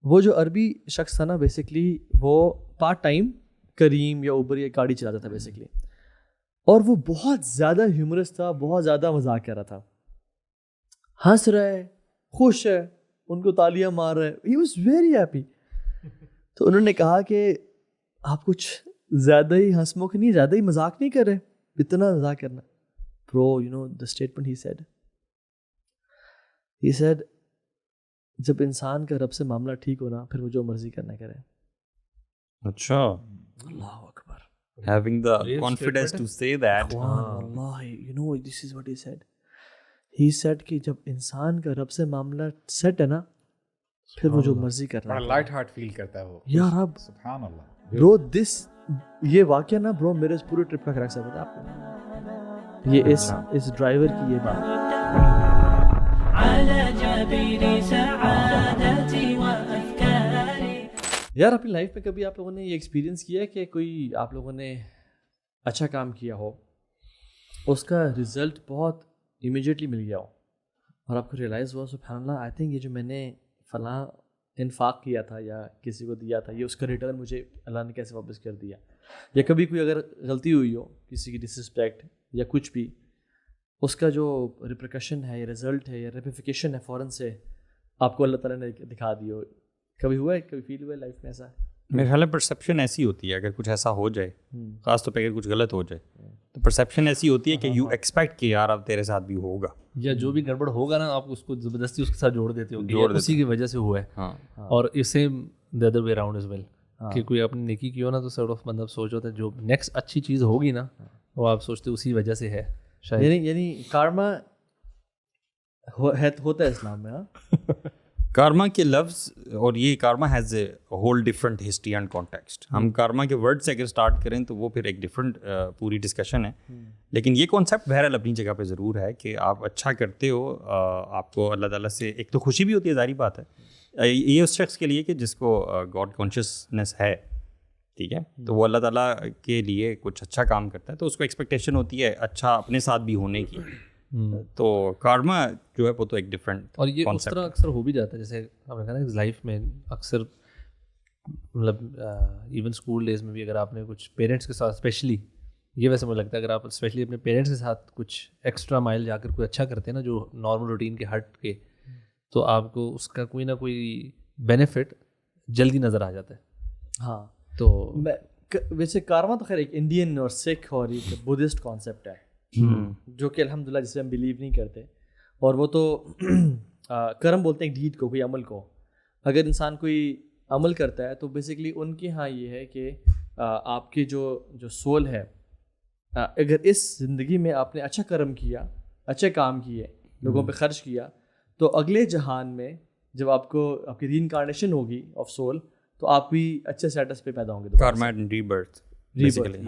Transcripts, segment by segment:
وہ جو عربی شخص تھا نا بیسکلی وہ پارٹ ٹائم کریم یا اوبر یا گاڑی چلاتا تھا بیسکلی, اور وہ بہت زیادہ ہیومرس تھا, بہت زیادہ مذاق کر رہا تھا, ہنس رہا ہے, خوش ہے, ان کو تالیاں مار رہا ہے, ہی واز ویری ہیپی. تو انہوں نے کہا کہ آپ کچھ زیادہ ہی ہنس مکھ نہیں, زیادہ ہی مذاق نہیں کر رہے, اتنا مذاق کرنا. Bro you know the statement he said جب انسان کا رب سے معاملہ ٹھیک ہونا پھر وہ جو مرضی کرنا کرے. اچھا, اللہ اکبر. having the confidence to say that. Allah, you know, this is what he said. He said کہ جب انسان کا رب سے معاملہ سیٹ ہے نا پھر وہ جو مرضی کرنا. بڑا لائٹ ہارٹ فیل کرتا ہے وہ. یار اب سبحان اللہ برو, دس یہ واقعہ نا برو میرے اس پورے ٹرپ کا کریکٹ ہے آپ کو. یہ اس ڈرائیور کی یہ بات. یار اپنی لائف میں کبھی آپ لوگوں نے یہ ایکسپیرینس کیا ہے کہ کوئی آپ لوگوں نے اچھا کام کیا ہو, اس کا رزلٹ بہت امیجیٹلی مل گیا ہو اور آپ کو ریئلائز ہوا سبحان اللہ آئی تھنک یہ جو میں نے فلاں انفاق کیا تھا یا کسی کو دیا تھا یہ اس کا ریٹرن مجھے اللہ نے کیسے واپس کر دیا. یا کبھی کوئی اگر غلطی ہوئی ہو, کسی کی ڈسرسپیکٹ یا کچھ بھی, اس کا جو ریپریکشن ہے یا رزلٹ ہے یا ریپیفیکیشن ہے فوراً سے آپ کو اللہ تعالیٰ نے دکھا دی ہو. کبھی ہوا ہے, کبھی فیل ہوا ہے لائف میں ایسا؟ میرے خیال میں پرسیپشن ایسی ہوتی ہے, اگر کچھ ایسا ہو جائے, خاص طور پہ اگر کچھ غلط ہو جائے تو پرسیپشن ایسی ہوتی ہے کہ یو ایکسپیکٹ کہ یار اب تیرے ساتھ بھی ہوگا, یا جو بھی گڑبڑ ہوگا نا آپ اس کو زبردستی اس کے ساتھ جوڑ دیتے ہو, اسی کی وجہ سے ہوا ہے. اور اس same the other way around as well, کہ کوئی اپنی نیکی کی ہو نا تو سارٹ آف مطلب سوچ ہوتا ہے جو نیکسٹ اچھی چیز ہوگی نا وہ آپ سوچتے اسی وجہ سے ہے شاید. یعنی کارما ہوتا ہے اسلام میں. کارما کے لفظ اور یہ karma has a whole different history and context. ہم کارما کے ورڈ سے اگر اسٹارٹ کریں تو وہ پھر ایک ڈفرنٹ پوری ڈسکشن ہے, لیکن یہ کانسیپٹ بہرحال اپنی جگہ پہ ضرور ہے کہ آپ اچھا کرتے ہو, آپ کو اللہ تعالیٰ سے ایک تو خوشی بھی ہوتی ہے, ظاہری بات ہے. یہ اس شخص کے لیے کہ جس کو گاڈ کانشیسنیس ہے, ٹھیک ہے, تو وہ اللہ تعالیٰ کے لیے کچھ اچھا کام کرتا ہے تو اس کو ایکسپیکٹیشن ہوتی ہے اچھا اپنے ساتھ بھی ہونے کی. تو کارما جو ہے وہ تو ایک ڈفرینٹ, اور یہ اس طرح اکثر ہو بھی جاتا ہے جیسے آپ نے کہا نا لائف میں اکثر مطلب ایون اسکول ڈیز میں بھی اگر آپ نے کچھ پیرنٹس کے ساتھ اسپیشلی, یہ ویسے مجھے لگتا ہے اگر آپ اسپیشلی اپنے پیرنٹس کے ساتھ کچھ ایکسٹرا مائل جا کر کوئی اچھا کرتے ہیں نا جو نارمل روٹین کے ہٹ کے, تو آپ کو اس کا کوئی نہ کوئی بینیفٹ جلدی نظر آ جاتا ہے. ہاں, تو ویسے کارما تو خیر ایک انڈین اور سکھ اور ایک بدھسٹ کانسیپٹ ہے جو کہ الحمدللہ جسے ہم بلیو نہیں کرتے, اور وہ تو کرم بولتے ہیں ایک ڈیڈ کو, کوئی عمل کو. اگر انسان کوئی عمل کرتا ہے تو بیسکلی ان کے ہاں یہ ہے کہ آپ کی جو سول ہے, اگر اس زندگی میں آپ نے اچھا کرم کیا, اچھے کام کیے, لوگوں پہ خرچ کیا, تو اگلے جہان میں جب آپ کی ری انکارنیشن ہوگی آف سول تو آپ بھی اچھے اسٹیٹس پہ پیدا ہوں گے. Karma and rebirth basically.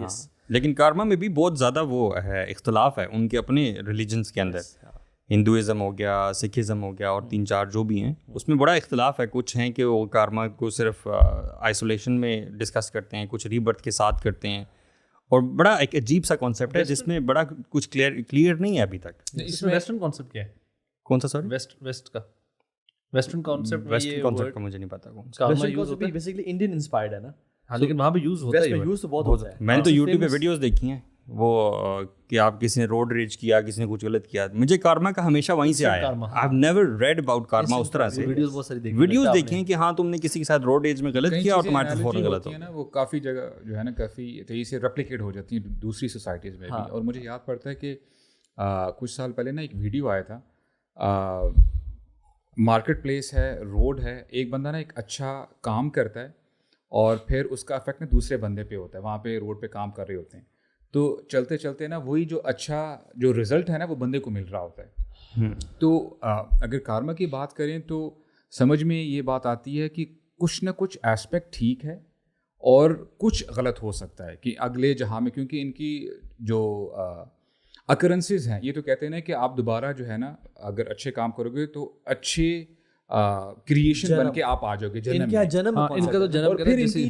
لیکن کارما میں بھی بہت زیادہ وہ ہے, اختلاف ہے ان کے اپنے ریلیجنس کے اندر. ہندوازم ہو گیا, سکھزم ہو گیا, اور 3-4 جو بھی ہیں اس میں بڑا اختلاف ہے. کچھ ہیں کہ وہ کارما کو صرف آئسولیشن میں ڈسکس کرتے ہیں, کچھ ری برتھ کے ساتھ کرتے ہیں, اور بڑا ایک عجیب سا کانسیپٹ ہے جس میں بڑا کچھ کلیئر نہیں ہے ابھی تک. اس میں ویسٹرن کانسیپٹ کیا ہے؟ کون سا سوری؟ ویسٹ کا ویسٹرن کانسیپٹ کا مجھے نہیں پتا کون سا. بیسکلی انڈین انسپائرڈ ہے نا. ہاں, لیکن وہاں پہ یوز ہوتا ہے, یوز تو بہت ہوتا ہے. میں نے تو یوٹیوب پہ ویڈیوز دیکھی ہیں وہ کہ آپ کسی نے روڈ ریج کیا, کسی نے کچھ غلط کیا. مجھے کارما کا ہمیشہ وہیں سے آیا. I have never read about karma اس طرح سے. ویڈیوز دیکھی ہیں کہ ہاں تم نے کسی کے ساتھ روڈ ریج میں غلط کیا اور تمہارے تو فوراً غلط ہو نا. وہ کافی جگہ جو ہے نا کافی تیزی سے ریپلیکیٹ ہو جاتی ہیں دوسری سوسائٹیز میں بھی. اور مجھے یاد پڑتا ہے کہ کچھ سال پہلے نا ایک ویڈیو آیا تھا, مارکیٹ پلیس ہے, روڈ ہے, ایک بندہ نا ایک اچھا کام کرتا ہے اور پھر اس کا افیکٹ نا دوسرے بندے پہ ہوتا ہے. وہاں پہ روڈ پہ کام کر رہے ہوتے ہیں تو چلتے چلتے نا وہی جو اچھا جو رزلٹ ہے نا وہ بندے کو مل رہا ہوتا ہے. تو اگر کارما کی بات کریں تو سمجھ میں یہ بات آتی ہے کہ کچھ نہ کچھ ایسپیکٹ ٹھیک ہے اور کچھ غلط ہو سکتا ہے کہ اگلے جہاں میں, کیونکہ ان کی جو اکرنسز ہیں یہ تو کہتے ہیں نا کہ آپ دوبارہ جو ہے نا اگر اچھے کام کرو گے تو اچھے کریشن بن کے آپ آ جاؤ گے جنم. ان کا تو جنم, اور پھر ان کی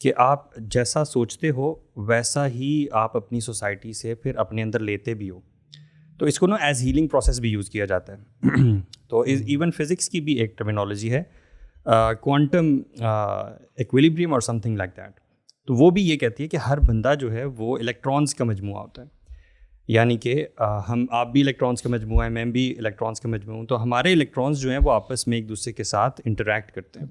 کہ آپ جیسا سوچتے ہو ویسا ہی آپ اپنی سوسائٹی سے پھر اپنے اندر لیتے بھی ہو. تو اس کو نا ایز ہیلنگ پروسیس بھی یوز کیا جاتا ہے. تو ایون فزکس کی بھی ایک ٹرمینالوجی ہے کوانٹم ایکویلیبریم اور سم تھنگ لائک دیٹ. تو وہ بھی یہ کہتی ہے کہ ہر بندہ جو ہے وہ الیکٹرانس کا مجموعہ ہوتا ہے. یعنی کہ آپ بھی الیکٹرانس کا مجموعہ ہیں, میں بھی الیکٹرانس کا مجموعہ ہوں. تو ہمارے الیکٹرانس جو ہیں وہ آپس میں ایک دوسرے کے ساتھ انٹریکٹ کرتے ہیں.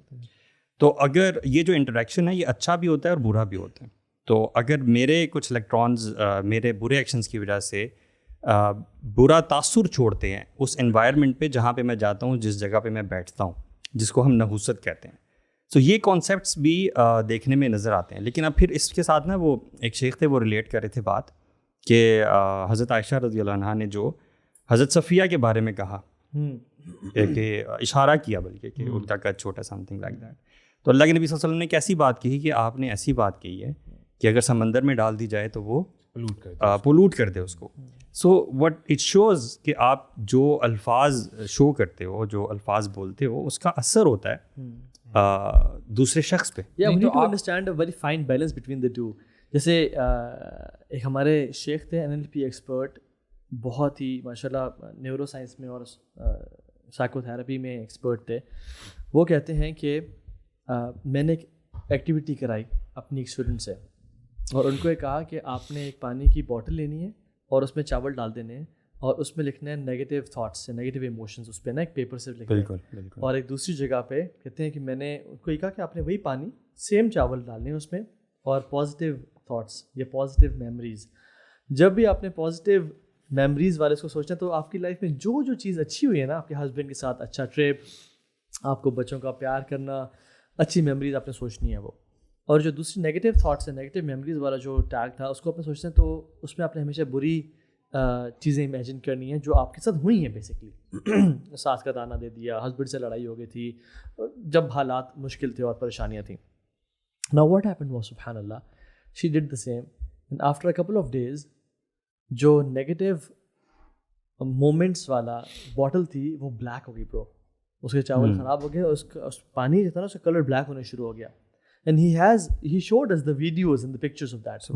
تو اگر یہ جو انٹریکشن ہے یہ اچھا بھی ہوتا ہے اور برا بھی ہوتا ہے. تو اگر میرے کچھ الیکٹرانز میرے برے ایکشنز کی وجہ سے برا تاثر چھوڑتے ہیں اس انوائرمنٹ پہ جہاں پہ میں جاتا ہوں, جس جگہ پہ میں بیٹھتا ہوں, جس کو ہم نحوست کہتے ہیں. تو یہ کانسیپٹس بھی دیکھنے میں نظر آتے ہیں. لیکن اب پھر اس کے ساتھ نا وہ ایک شیخ تھے, وہ ریلیٹ کر رہے تھے بات کہ حضرت عائشہ رضی اللہ عنہا نے جو حضرت صفیہ کے بارے میں کہا کہ اشارہ کیا بلکہ کہ ان کا قد چھوٹا سم تھنگ لائک دیٹ. تو اللہ کے نبی صلی اللہ علیہ وسلم نے کیسی بات کہی کہ آپ نے ایسی بات کہی ہے کہ اگر سمندر میں ڈال دی جائے تو وہ پولوٹ کر دے اس کو. سو وٹ اٹ شوز کہ آپ جو الفاظ شو کرتے ہو, جو الفاظ بولتے ہو, اس کا اثر ہوتا ہے دوسرے شخص پہ. Yeah, we need to understand a very fine balance between the two. جیسے ایک ہمارے شیخ تھے NLP ایکسپرٹ, بہت ہی ماشاء اللہ نیورو سائنس میں اور سائیکو تھراپی میں ایکسپرٹ تھے. وہ کہتے ہیں کہ میں نے ایک ایکٹیویٹی کرائی اپنی ایک اسٹوڈنٹ سے, اور ان کو یہ کہا کہ آپ نے ایک پانی کی بوٹل لینی ہے اور اس میں چاول ڈال دینے ہیں اور اس میں لکھنا ہے نیگیٹو تھاٹس سے, نیگیٹو ایموشنز اس پہ نا ایک پیپر سے لکھنا ہے. اور ایک دوسری جگہ پہ کہتے ہیں کہ میں نے ان کو یہ کہا کہ آپ نے وہی پانی سیم چاول ڈالنے ہیں اس میں, اور پازیٹیو تھاٹس یا پازیٹیو میموریز. جب بھی آپ نے پازیٹیو میموریز والے اس کو سوچنا, تو آپ کی لائف میں جو چیز اچھی ہوئی ہے نا, آپ کے ہسبینڈ کے ساتھ اچھا ٹرپ, آپ کو بچوں کا پیار کرنا, اچھی میموریز آپ نے سوچنی ہے وہ. اور جو دوسری نیگیٹو تھاٹس ہیں, نیگیٹو میموریز والا جو ٹیگ تھا, اس کو آپ نے سوچنا ہے تو اس میں آپ نے ہمیشہ بری چیزیں امیجن کرنی ہیں جو آپ کے ساتھ ہوئی ہیں. بیسکلی ساس کا تانا دے دیا, ہسبینڈ سے لڑائی ہو گئی تھی, جب حالات مشکل تھے اور پریشانیاں تھیں. Now what happened was, سبحان اللہ, she did the same, and after a couple of days جو نیگیٹو مومنٹس والا بوٹل تھی وہ بلیک ہو گئی برو. اس کے چاول خراب ہو گئے, اس پانی جو تھا نا اس کا کلر بلیک ہونے شروع ہو گیا. And he showed us the videos and the pictures of that.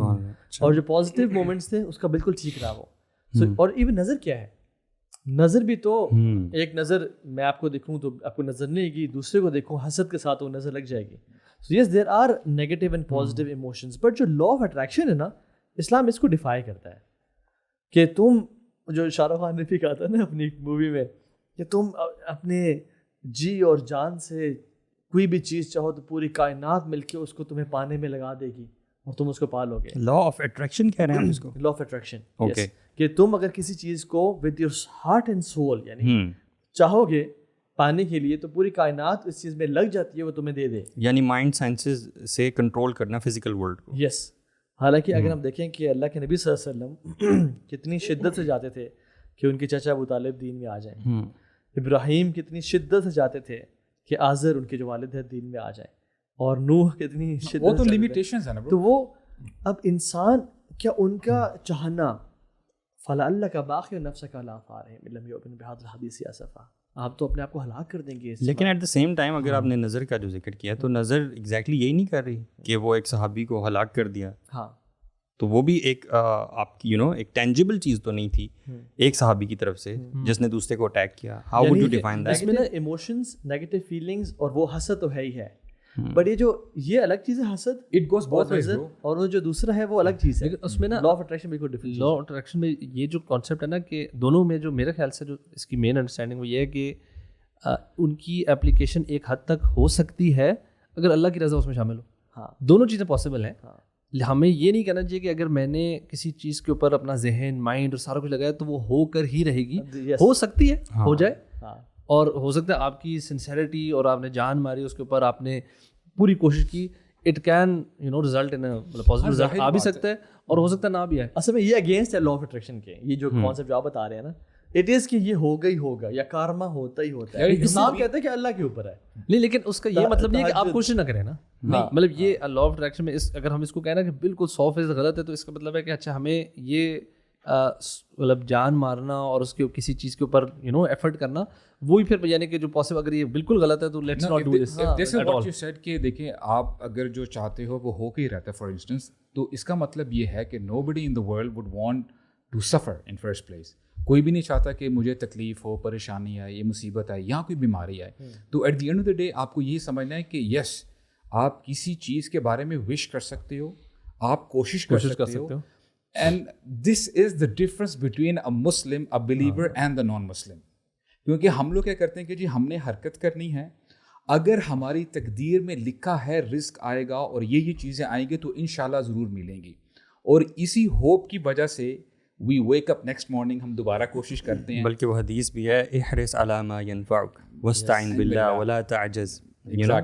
اور جو پازیٹیو مومنٹس تھے اس کا بالکل ٹھیک رہا وہ. اور ایون نظر کیا ہے, نظر بھی تو ایک نظر میں آپ کو دیکھوں تو آپ کو نظر نہیں آئے گی, دوسرے کو دیکھوں حسد کے ساتھ وہ نظر لگ جائے گی. So yes, there are negative and positive emotions, but جو law of attraction ہے نا, اسلام اس کو ڈیفائی کرتا ہے کہ تم, جو شاہ رخ خان نے بھی کہا تھا نا اپنی مووی میں, کہ تم اپنے جی اور جان سے کوئی بھی چیز چاہو تو پوری کائنات مل کے اس کو تمہیں پانے میں لگا دے گی اور تم اس کو پا لو گے. لا آف اٹریکشن کہہ رہے ہیں اس کو. لا آف اٹریکشن, کہ تم اگر کسی چیز کو with your heart and civil یعنی چاہو گے پانے کے لیے تو پوری کائنات اس چیز میں لگ جاتی ہے, وہ تمہیں دے دے. یعنی مائنڈ سائنسز سے کنٹرول کرنا فزیکل ورلڈ کو. یس. حالانکہ اگر ہم دیکھیں کہ اللہ کے نبی صلی اللہ علیہ وسلم کتنی شدت سے جاتے تھے کہ ان کے چچا ابو طالب دین میں آ جائیں, ابراہیم کتنی شدت سے جاتے تھے کہ آزر ان کے جو والد ہیں دین میں آ جائیں, اور نوح کتنی شدت, وہ تو لیمیٹیشنز ہیں نا. تو وہ اب انسان کیا ان کا چاہنا فلا اللہ کا باقی نفس کا لا فارہم لم یؤمن بہذا الحدیث اسفا, آپ تو اپنے آپ کو ہلاک کر دیں گے. لیکن ایٹ دا سیم ٹائم اگر آپ نے نظر کا جو ذکر کیا تو نظر ایگزیکٹلی یہی نہیں کر رہی کہ وہ ایک صحابی کو ہلاک کر دیا. ہاں, تو وہ بھی ایک آپ کی ایک ٹینجیبل چیز تو نہیں تھی ایک صحابی کی طرف سے جس نے دوسرے کو اٹیک کیا. How would you define that? اس میں نا ایموشنز, نیگیٹو فیلنگز, اور وہ حسد تو ہے ہی ہے, بٹ یہ الگ چیز ہے حسد, اٹ گوز بوتھ ویز, اور وہ جو دوسرا ہے وہ الگ چیز ہے. اس میں نا لا آف اٹریکشن بالکل ڈفرنٹ. لا آف اٹریکشن میں یہ جو کانسیپٹ ہے نا کہ دونوں میں جو میرے خیال سے جو اس کی مین انڈرسٹینڈنگ وہ یہ ہے کہ ان کی اپلیکیشن ایک حد تک ہو سکتی ہے اگر اللہ کی رضا اس میں شامل ہو. ہاں, دونوں چیزیں پاسبل ہیں. ہمیں یہ نہیں کہنا چاہیے کہ اگر میں نے کسی چیز کے اوپر اپنا ذہن, مائنڈ اور سارا کچھ لگایا تو وہ ہو کر ہی رہے گی. ہو سکتی ہے ہو جائے, اور ہو سکتا ہے آپ کی سنسیئرٹی اور آپ نے جان ماری اس کے اوپر, آپ نے پوری کوشش کی, it can result in positive result آ بھی سکتا ہے اور ہو سکتا ہے نہ بھی آئے. اصل میں یہ اگینسٹ ہے لا آف اٹریکشن کے, یہ جو کانسیپٹ آپ بتا رہے ہیں نا, اٹ از کہ یہ ہوگا ہی ہوگا یا کارما ہوتا ہی ہوتا ہے. اسلام کہتا ہے کہ اللہ کے اوپر ہے. نہیں, لیکن اس کا یہ مطلب نہیں ہے کہ آپ کوشش نہ کریں نا. مطلب یہ لا آف اٹریکشن میں اگر ہم اس کو کہنا کہ بالکل 100% غلط ہے تو اس کا مطلب ہے کہ اچھا ہمیں یہ مطلب جان مارنا اور اس کے کسی چیز کے اوپر ایفرٹ کرنا وہی پھر یعنی کہ جو پاسبل اگر یہ بالکل غلط ہے تو let's not do this at all. You said کہ دیکھیں آپ اگر جو چاہتے ہو وہ ہو کے ہی رہتا ہے فار انسٹنس, تو اس کا مطلب یہ ہے کہ nobody in the world would want to suffer in first place. کوئی بھی نہیں چاہتا کہ مجھے تکلیف ہو, پریشانی آئے, یہ مصیبت آئے یا کوئی بیماری آئے. تو at the end of the day آپ کو یہ سمجھنا ہے کہ یس آپ کسی چیز کے بارے میں وش کر سکتے ہو, آپ کوشش کر سکتے ہو. And this is the difference between a Muslim, a believer and the non Muslim. کیونکہ ہم لوگ کیا کرتے ہیں کہ جی ہم نے حرکت کرنی ہے, اگر ہماری تقدیر میں لکھا ہے رزق آئے گا اور یہ چیزیں آئیں گی تو انشاءاللہ ضرور ملیں گی, اور اسی ہوپ کی وجہ سے وی ویک اپ نیکسٹ مارننگ ہم دوبارہ کوشش کرتے ہیں. بلکہ وہ حدیث بھی ہے احرص علی ما ینفعک واستعن باللہ ولا تعجز,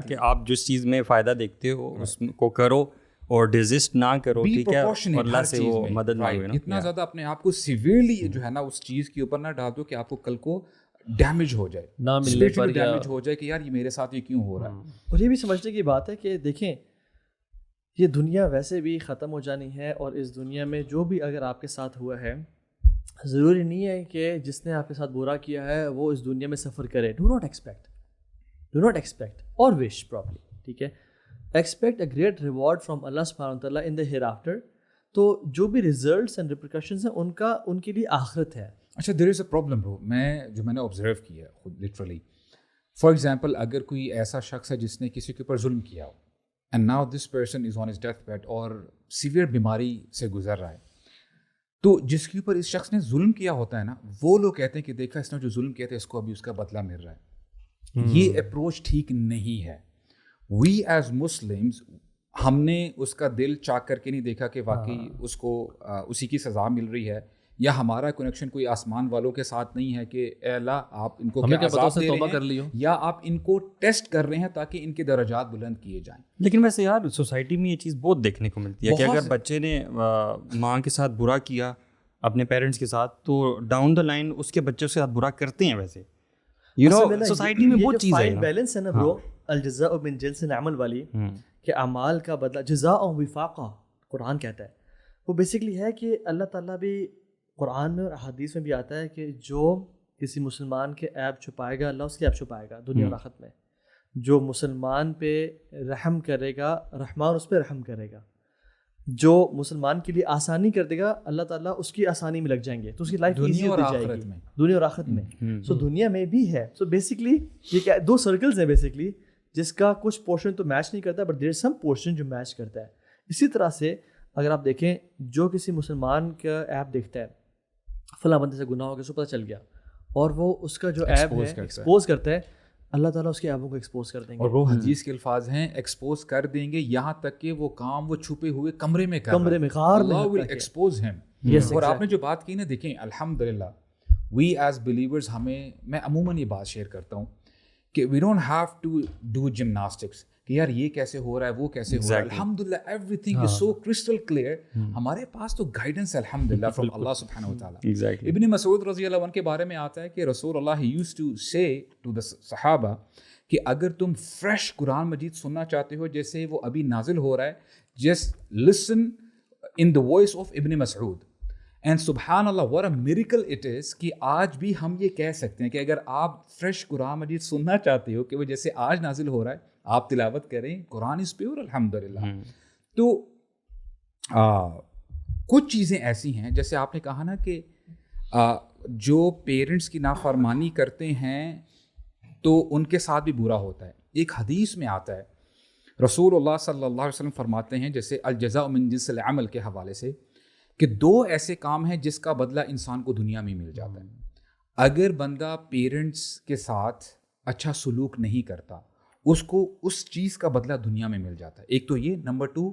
کہ آپ جس چیز میں فائدہ دیکھتے ہو اس کو کرو اور ڈیزسٹ نہ کرو, ٹھیک ہے, اور اللہ سے وہ مدد مانگو. اتنا زیادہ اپنے آپ کو سیویئرلی جو ہے نا اس چیز کے اوپر نہ ڈال دو کہ آپ کو کل کو ڈیمیج ہو جائے, نہ ملنے پر ڈیمیج ہو جائے کہ یار یہ میرے ساتھ یہ کیوں ہو رہا ہے. اور یہ بھی سمجھنے کی بات ہے کہ دیکھیں یہ دنیا ویسے بھی ختم ہو جانی ہے, اور اس دنیا میں جو بھی اگر آپ کے ساتھ ہوا ہے ضروری نہیں ہے کہ جس نے آپ کے ساتھ برا کیا ہے وہ اس دنیا میں سفر کرے. ڈو ناٹ ایکسپیکٹ اور وش پراپرلی, ٹھیک ہے, expect a great reward from اللہ سبحانہ وتعالیٰ ان دا ہیئر آفٹر. تو جو بھی ریزلٹس اینڈ ریپریکاشنز ہیں ان کے لیے آخرت ہے. اچھا دیر از اے پرابلم برو, میں نے آبزرو کیا خود لٹرلی. فار ایگزامپل اگر کوئی ایسا شخص ہے جس نے کسی کے اوپر ظلم کیا ہو, and now this person is on his death bed اور سیویئر بیماری سے گزر رہا ہے, تو جس کے اوپر اس شخص نے ظلم کیا ہوتا ہے نا, وہ لوگ کہتے ہیں کہ دیکھا اس نے جو ظلم کیا تھا اس کو ابھی اس کا بدلہ مل رہا ہے. یہ اپروچ ٹھیک نہیں ہے. وی ایز مسلمز ہم نے اس کا دل چاک کر کے نہیں دیکھا کہ واقعی اس کو اسی کی سزا مل رہی ہے, یا ہمارا کنیکشن کوئی آسمان والوں کے ساتھ نہیں ہے کہ اے اللہ آپ ان کو کیا عذاب دے رہے ہیں, یا آپ ان کو ٹیسٹ کر رہے ہیں تاکہ ان کے درجات بلند کیے جائیں. لیکن ویسے یار سوسائٹی میں یہ چیز بہت دیکھنے کو ملتی ہے کہ اگر بچے نے ماں کے ساتھ برا کیا اپنے پیرنٹس کے ساتھ, تو ڈاؤن دا لائن اس کے بچوں کے ساتھ برا کرتے ہیں. ویسے یو نو سوسائٹی میں بہت چیز ہے, بیلنس ہے نا برو, الجزاء من جنس العمل والی, کہ اعمال کا بدلہ جزاء وفاقا قرآن کہتا ہے. وہ بیسکلی ہے کہ اللہ تعالیٰ بھی قرآن میں اور احادیث میں بھی آتا ہے کہ جو کسی مسلمان کے عیب چھپائے گا اللہ اس کے عیب چھپائے گا دنیا اور آخرت میں. جو مسلمان پہ رحم کرے گا رحمان اس پہ رحم کرے گا, جو مسلمان کے لیے آسانی کر دے گا اللہ تعالیٰ اس کی آسانی میں لگ جائیں گے, تو اس کی لائف ایزی ہوتی جائے گی دنیا اور آخرت میں. سو دنیا میں بھی ہے. سو بیسکلی یہ کیا دو سرکلز ہیں بیسکلی, جس کا کچھ پورشن تو میچ نہیں کرتا but there is some portion جو میچ کرتا ہے. اسی طرح سے اگر آپ دیکھیں جو کسی مسلمان کا ایپ دیکھتا ہے فلاں بندے سے گناہ ہو گیا, اس کو پتہ چل گیا, اور وہ اس کا جو ایپ ہے ایکسپوز کرتا ہے, اللہ تعالیٰ اس کے ایبوں کو ایکسپوز کر دیں گے. اور وہ حدیث کے الفاظ ہیں ایکسپوز کر دیں گے, یہاں تک کہ وہ کام وہ چھپے ہوئے کمرے میں غار میں اللہ ول ایکسپوز ہم. اور آپ نے جو بات کی نا, دیکھیں الحمدللہ وی ایز بلیورز میں عموماً یہ بات شیئر کرتا ہوں کہ we don't have to do gymnastics کہ یار یہ کیسے ہو رہا ہے وہ کیسے ہو رہا ہے. الحمدللہ every thing is so crystal clear. ہمارے پاس تو گائیڈنس ہے الحمدللہ فرام اللہ سبحانہ و تعالیٰ. ابن مسعود رضی اللہ عنہ کے بارے میں آتا ہے کہ رسول اللہ یوزڈ ٹو سے ٹو دا صحابہ کہ اگر تم فریش قرآن مجید سننا چاہتے ہو جیسے وہ ابھی نازل ہو رہا ہے, just listen in the voice of Ibn Masood. And سبحان اللہ what a miracle it is کہ آج بھی ہم یہ کہہ سکتے ہیں کہ اگر آپ فریش قرآن مجید سننا چاہتے ہو کہ وہ جیسے آج نازل ہو رہا ہے آپ تلاوت کریں, قرآن از پیور الحمدللہ. تو کچھ چیزیں ایسی ہیں جیسے آپ نے کہا نا کہ جو پیرنٹس کی نافرمانی کرتے ہیں تو ان کے ساتھ بھی برا ہوتا ہے. ایک حدیث میں آتا ہے رسول اللہ صلی اللہ علیہ وسلم فرماتے ہیں جیسے الجزاء من جنس العمل کے حوالے سے کہ دو ایسے کام ہیں جس کا بدلہ انسان کو دنیا میں مل جاتا ہے. اگر بندہ پیرنٹس کے ساتھ اچھا سلوک نہیں کرتا اس کو اس چیز کا بدلہ دنیا میں مل جاتا ہے. ایک تو یہ. نمبر 2,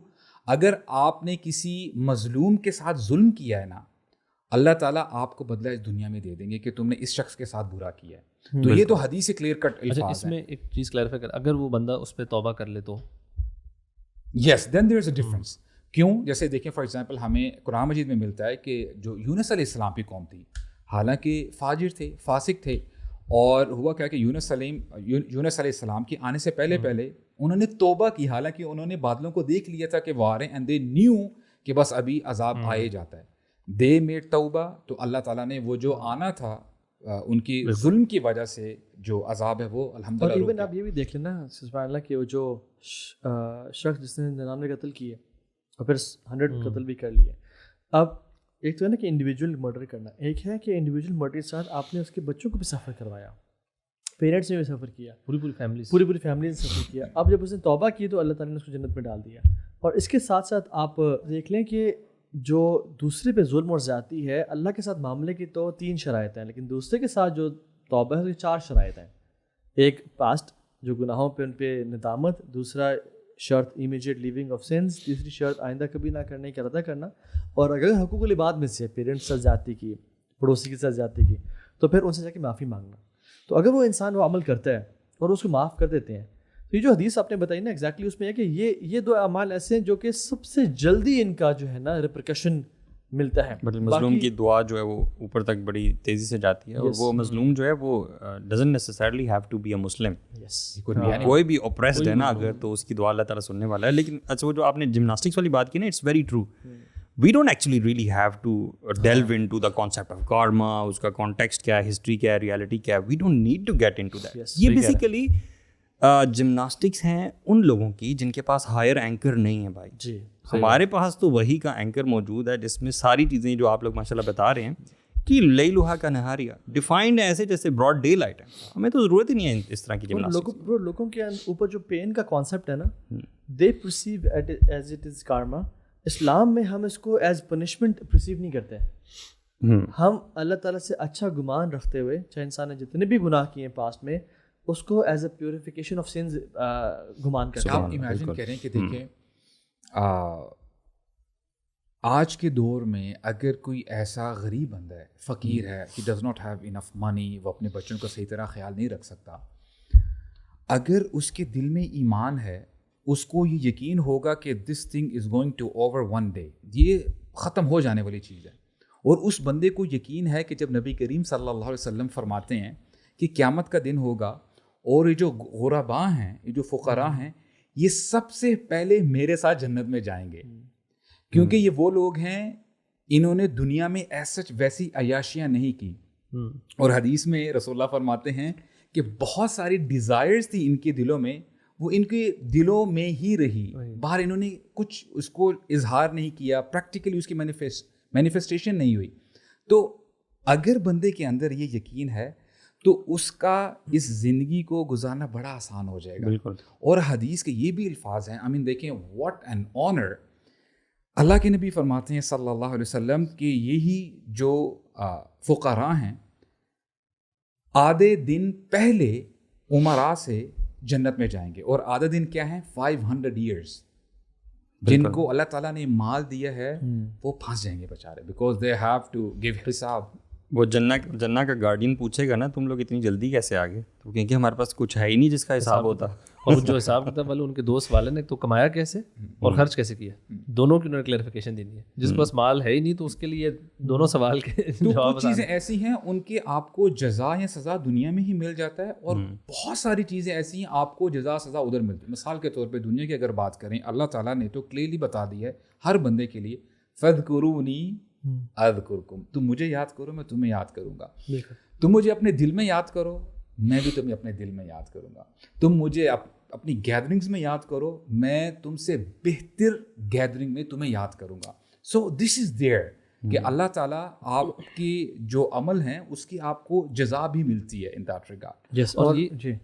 اگر آپ نے کسی مظلوم کے ساتھ ظلم کیا ہے نا, اللہ تعالیٰ آپ کو بدلہ اس دنیا میں دے دیں گے کہ تم نے اس شخص کے ساتھ برا کیا ہے. تو یہ تو حدیث سے کلیئر کٹ الفاظ ہیں. اس میں ایک چیز کلیئرفائی کر, اگر وہ بندہ اس پہ توبہ کر لے تو یس دین دیر از اے ڈفرنس. کیوں؟ جیسے دیکھیں فار ایگزامپل ہمیں قرآن مجید میں ملتا ہے کہ جو یونس علیہ السلام کی قوم تھی, حالانکہ فاجر تھے, فاسق تھے, اور ہوا کیا کہ یونس علیہ السلام کی آنے سے پہلے انہوں نے توبہ کی, حالانکہ انہوں نے بادلوں کو دیکھ لیا تھا کہ وہ آ رہے ہیں, اینڈ دے نیو کہ بس ابھی عذاب آئے جاتا ہے. دے میڈ توبہ, تو اللہ تعالیٰ نے وہ جو آنا تھا ان کی ظلم کی وجہ سے جو عذاب ہے وہ اور الحمدللہ ایون رک آپ یہ بھی دیکھ لینا سبحان اللہ کہ وہ جو شخص جس نے 99 قتل کیے اور پھر 100 قتل بھی کر لیے. اب ایک تو ہے نا کہ انڈیویجول مرڈر کرنا, ایک ہے کہ انڈیویجول مرڈر کے ساتھ آپ نے اس کے بچوں کو بھی سفر کروایا, پیرنٹس نے بھی سفر کیا, پوری فیملی نے سفر کیا. اب جب اس نے توبہ کی تو اللہ تعالیٰ نے اس کو جنت میں ڈال دیا. اور اس کے ساتھ ساتھ آپ دیکھ لیں کہ جو دوسرے پہ ظلم اور زیادتی ہے, اللہ کے ساتھ معاملے کی تو 3 شرائط ہیں, لیکن دوسرے کے ساتھ جو توبہ ہے اس کی 4 شرائط ہیں. ایک پاسٹ جو گناہوں پہ ان پہ ندامت, دوسرا شرط امیجیٹ لیونگ آف سینس, تیسری شرط آئندہ کبھی نہ کرنے کا ارادہ کرنا. اور اگر حقوق العباد میں سے پیرنٹس سے زیادتی کی, پڑوسی کے ساتھ زیادتی کی, تو پھر ان سے جا کے معافی مانگنا. تو اگر وہ انسان وہ عمل کرتا ہے اور اس کو معاف کر دیتے ہیں, تو یہ جو حدیث آپ نے بتائی نا ایگزیکٹلی اس میں ہے کہ یہ 2 اعمال ایسے ہیں جو کہ سب سے جلدی ان کا جو ہے نا ریپریکشن ملتا ہے. بٹ مظلوم کی دعا جو ہے وہ اوپر تک بڑی تیزی سے جاتی ہے, اور وہ مظلوم جو ہے وہ doesn't necessarily have to be a Muslim. کوئی بھی اوپریسڈ ہے نا اگر, تو اس کی دعا اللہ تعالیٰ سننے والا ہے. لیکن اچھا وہ جو آپ نے جمناسٹکس والی بات کی نا, it's very true. We don't actually really have to delve into the concept of karma, اس کا کانٹیکسٹ کیا ہے, ہسٹری کیا ہے, ریالٹی کیا ہے. We don't need to get into that. یہ بیسیکلی جمناسٹکس ہیں ان لوگوں کی جن کے پاس ہائر اینکر نہیں ہے بھائی. جی ہمارے پاس تو وہی کا اینکر موجود ہے جس میں ساری چیزیں جو آپ لوگ ماشاء اللہ بتا رہے ہیں کہ لیلھا کا نہاریہ ڈیفائنڈ ہے ایسے جیسے براڈ ڈے لائٹ ہے. ہمیں تو ضرورت ہی نہیں ہے اس طرح کی جمناسٹکس. لوگوں کے اوپر جو پین کا کانسیپٹ ہے نا, they perceive as it is karma. اسلام میں ہم اس کو ایز پنشمنٹ پرسیو نہیں کرتے. ہم اللہ تعالیٰ سے اچھا گمان رکھتے ہوئے, چاہے انسان نے جتنے بھی گناہ کیے ہیں پاسٹ میں, اس کو as a purification of sins گمان کرتے ہیں. آپ امیجن کریں کہ دیکھیں آج کے دور میں اگر کوئی ایسا غریب بندہ ہے, فقیر ہے, he does not have enough money, وہ اپنے بچوں کا صحیح طرح خیال نہیں رکھ سکتا, اگر اس کے دل میں ایمان ہے, اس کو یہ یقین ہوگا کہ this thing is going to over one day, یہ ختم ہو جانے والی چیز ہے. اور اس بندے کو یقین ہے کہ جب نبی کریم صلی اللہ علیہ وسلم فرماتے ہیں کہ قیامت کا دن ہوگا اور یہ جو غرباء ہیں, یہ جو فقراء ہیں, یہ سب سے پہلے میرے ساتھ جنت میں جائیں گے, کیونکہ یہ وہ لوگ ہیں انہوں نے دنیا میں ایسا ویسی عیاشیاں نہیں کی. اور حدیث میں رسول اللہ فرماتے ہیں کہ بہت ساری ڈیزائرز تھی ان کے دلوں میں, وہ ان کے دلوں میں ہی رہی, باہر انہوں نے کچھ اس کو اظہار نہیں کیا, پریکٹیکلی اس کی مینیفیسٹیشن نہیں ہوئی. تو اگر بندے کے اندر یہ یقین ہے تو اس کا اس زندگی کو گزارنا بڑا آسان ہو جائے گا. بالکل. اور حدیث کے یہ بھی الفاظ ہیں, دیکھیں واٹ این آنر. اللہ کے نبی فرماتے ہیں صلی اللہ علیہ وسلم کہ یہی جو فقراء ہیں آدھے دن پہلے عمراء سے جنت میں جائیں گے. اور آدھا دن کیا ہے؟ 500 ایئرس. جن کو اللہ تعالیٰ نے مال دیا ہے وہ پھنس جائیں گے بیچارے, because they have to give حساب. وہ جنہ کا گارڈین پوچھے گا نا تم لوگ اتنی جلدی کیسے آ گئے, تو کیونکہ ہمارے پاس کچھ ہے ہی نہیں جس کا حساب ہوتا. اور جو حساب کتاب والے ان کے دوست والے نے تو کمایا کیسے اور خرچ کیسے کیا, دونوں کی انہوں نے کلیریفیکیشن دینی ہے. جس کے پاس مال ہے ہی نہیں تو اس کے لیے دونوں سوال کے جواب. کچھ چیزیں ایسی ہیں ان کے آپ کو جزا یا سزا دنیا میں ہی مل جاتا ہے, اور بہت ساری چیزیں ایسی ہیں آپ کو جزا سزا ادھر ملتی ہے. مثال کے طور پہ دنیا کی اگر بات کریں, اللہ تعالیٰ نے تو کلیئرلی بتا دی ہے ہر بندے کے لیے, فاذکرونی اذکرکم, تم مجھے یاد کرو میں تمہیں یاد کروں گا. تم مجھے اپنے دل میں یاد کرو میں بھی تمہیں اپنے دل میں یاد کروں گا. تم مجھے اپنی گیدرنگز میں یاد کرو میں تم سے بہتر گیدرنگ میں تمہیں یاد کروں گا. سو دس از دیئر کہ اللہ تعالیٰ آپ کی جو عمل ہیں اس کی آپ کو جزا بھی ملتی ہے ان دیٹ ریگارڈ. یس. اور جی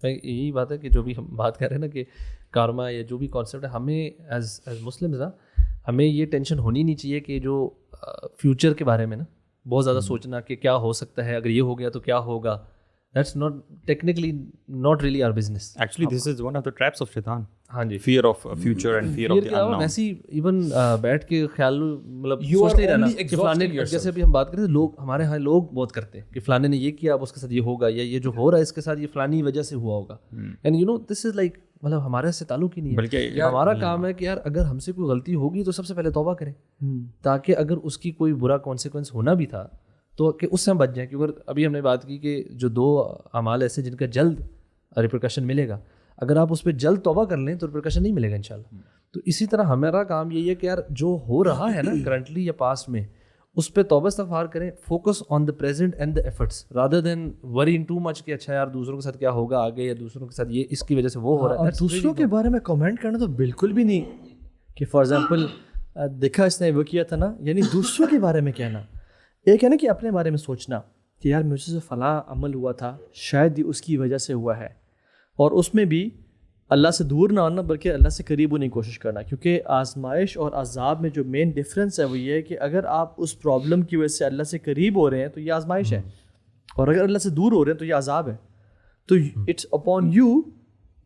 یہی بات ہے کہ جو بھی ہم بات کر رہے ہیں نا کہ کارما یا جو بھی کانسیپٹ ہے, ہمیں ایز مسلمز نا ہمیں یہ ٹینشن ہونی نہیں چاہیے کہ جو فیوچر کے بارے میں نا بہت زیادہ سوچنا کہ کیا ہو سکتا ہے, اگر یہ ہو گیا تو کیا ہوگا. That's not technically not really our business. Actually, this is one of the traps of shaitan. ہاں جی, fear of future and fear of the unknown. ویسے ایون بیٹھ کے خیال مطلب سوچتے ہی رہنا کہ فلانے, جیسے ابھی ہم بات کریں لوگ ہمارے یہاں لوگ بہت کرتے ہیں کہ فلانے نے یہ کیا اب اس کے ساتھ یہ ہوگا, یا یہ جو ہو رہا ہے اس کے ساتھ یہ فلانی وجہ سے ہوا ہوگا. And you know this is like مطلب ہمارے سے تعلق ہی نہیں ہے. بلکہ ہمارا کام ہے کہ یار اگر ہم سے کوئی غلطی ہوگی تو سب سے پہلے توبہ کریں, تاکہ اگر اس کی کوئی برا کانسیکوینس ہونا بھی تھا تو کہ اس سے ہم بچ جائیں. کیونکہ ابھی ہم نے بات کی کہ جو 2 اعمال ایسے جن کا جلد ریپریکشن ملے گا, اگر آپ اس پہ جلد توبہ کر لیں تو ریپریکشن نہیں ملے گا انشاءاللہ. تو اسی طرح ہمارا کام یہی ہے کہ یار جو ہو رہا ہے نا کرنٹلی یا پاسٹ میں, اس پہ توبہ استغفار کریں, focus on the present and the efforts rather than وری ان ٹو مچ کہ اچھا یار دوسروں کے ساتھ کیا ہوگا آگے, یا دوسروں کے ساتھ یہ اس کی وجہ سے وہ ہو رہا ہے. دوسروں کے بارے میں کمنٹ کرنا تو بالکل بھی نہیں, کہ فار ایگزامپل دیکھا اس نے وہ کیا تھا نا, یعنی دوسروں کے بارے میں کہنا. ایک ہے نا کہ اپنے بارے میں سوچنا کہ یار مجھ سے فلاں عمل ہوا تھا, شاید اس کی وجہ سے ہوا ہے, اور اس میں بھی اللہ سے دور نہ ہونا بلکہ اللہ سے قریب ہونے کی کوشش کرنا. کیونکہ آزمائش اور عذاب میں جو مین ڈفرینس ہے وہ یہ ہے کہ اگر آپ اس پرابلم کی وجہ سے اللہ سے قریب ہو رہے ہیں تو یہ آزمائش ہے, اور اگر اللہ سے دور ہو رہے ہیں تو یہ عذاب ہے. تو it's upon you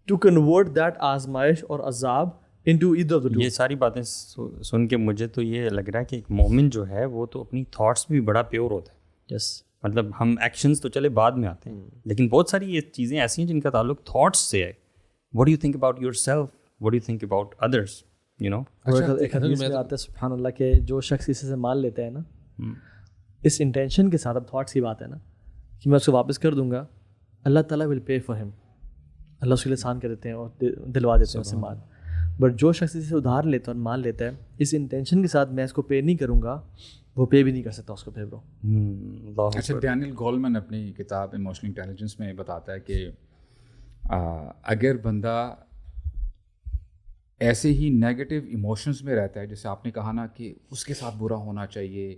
to convert that آزمائش اور عذاب into either of the two. یہ ساری باتیں سن کے مجھے تو یہ لگ رہا ہے کہ ایک مومن جو ہے وہ تو اپنی تھاٹس بھی بڑا پیور ہوتا ہے. یس, مطلب ہم ایکشنز تو چلے بعد میں آتے ہیں, لیکن بہت ساری یہ چیزیں ایسی ہیں جن کا تعلق تھاٹس سے ہے. What do you think about yourself? What do you think about others? You know? ایک حدیث میں آتا ہے سبحان اللہ کہ جو شخص اسے سے مال لیتا ہے نا, اس انٹینشن کے ساتھ, اب تھاٹس کی بات ہے نا کہ میں اس کو واپس کر دوں گا, اللہ تعالیٰ ول پے فار ہم, اللہ اس کے لیے آسان کر دیتے ہیں اور دلوا دیتے ہیں اسے مال. بٹ جو شخص اسے ادھار لیتا ہے اور مال لیتا ہے اس انٹینشن کے ساتھ میں اس کو پے نہیں کروں گا, وہ پے بھی نہیں کر سکتا اس کو پے برو. اچھا, ڈینیل گولمن اپنی کتاب ایموشنل انٹیلیجنس میں بتاتا ہے کہ اگر بندہ ایسے ہی نیگیٹو ایموشنز میں رہتا ہے, جیسے آپ نے کہا نا کہ اس کے ساتھ برا ہونا چاہیے,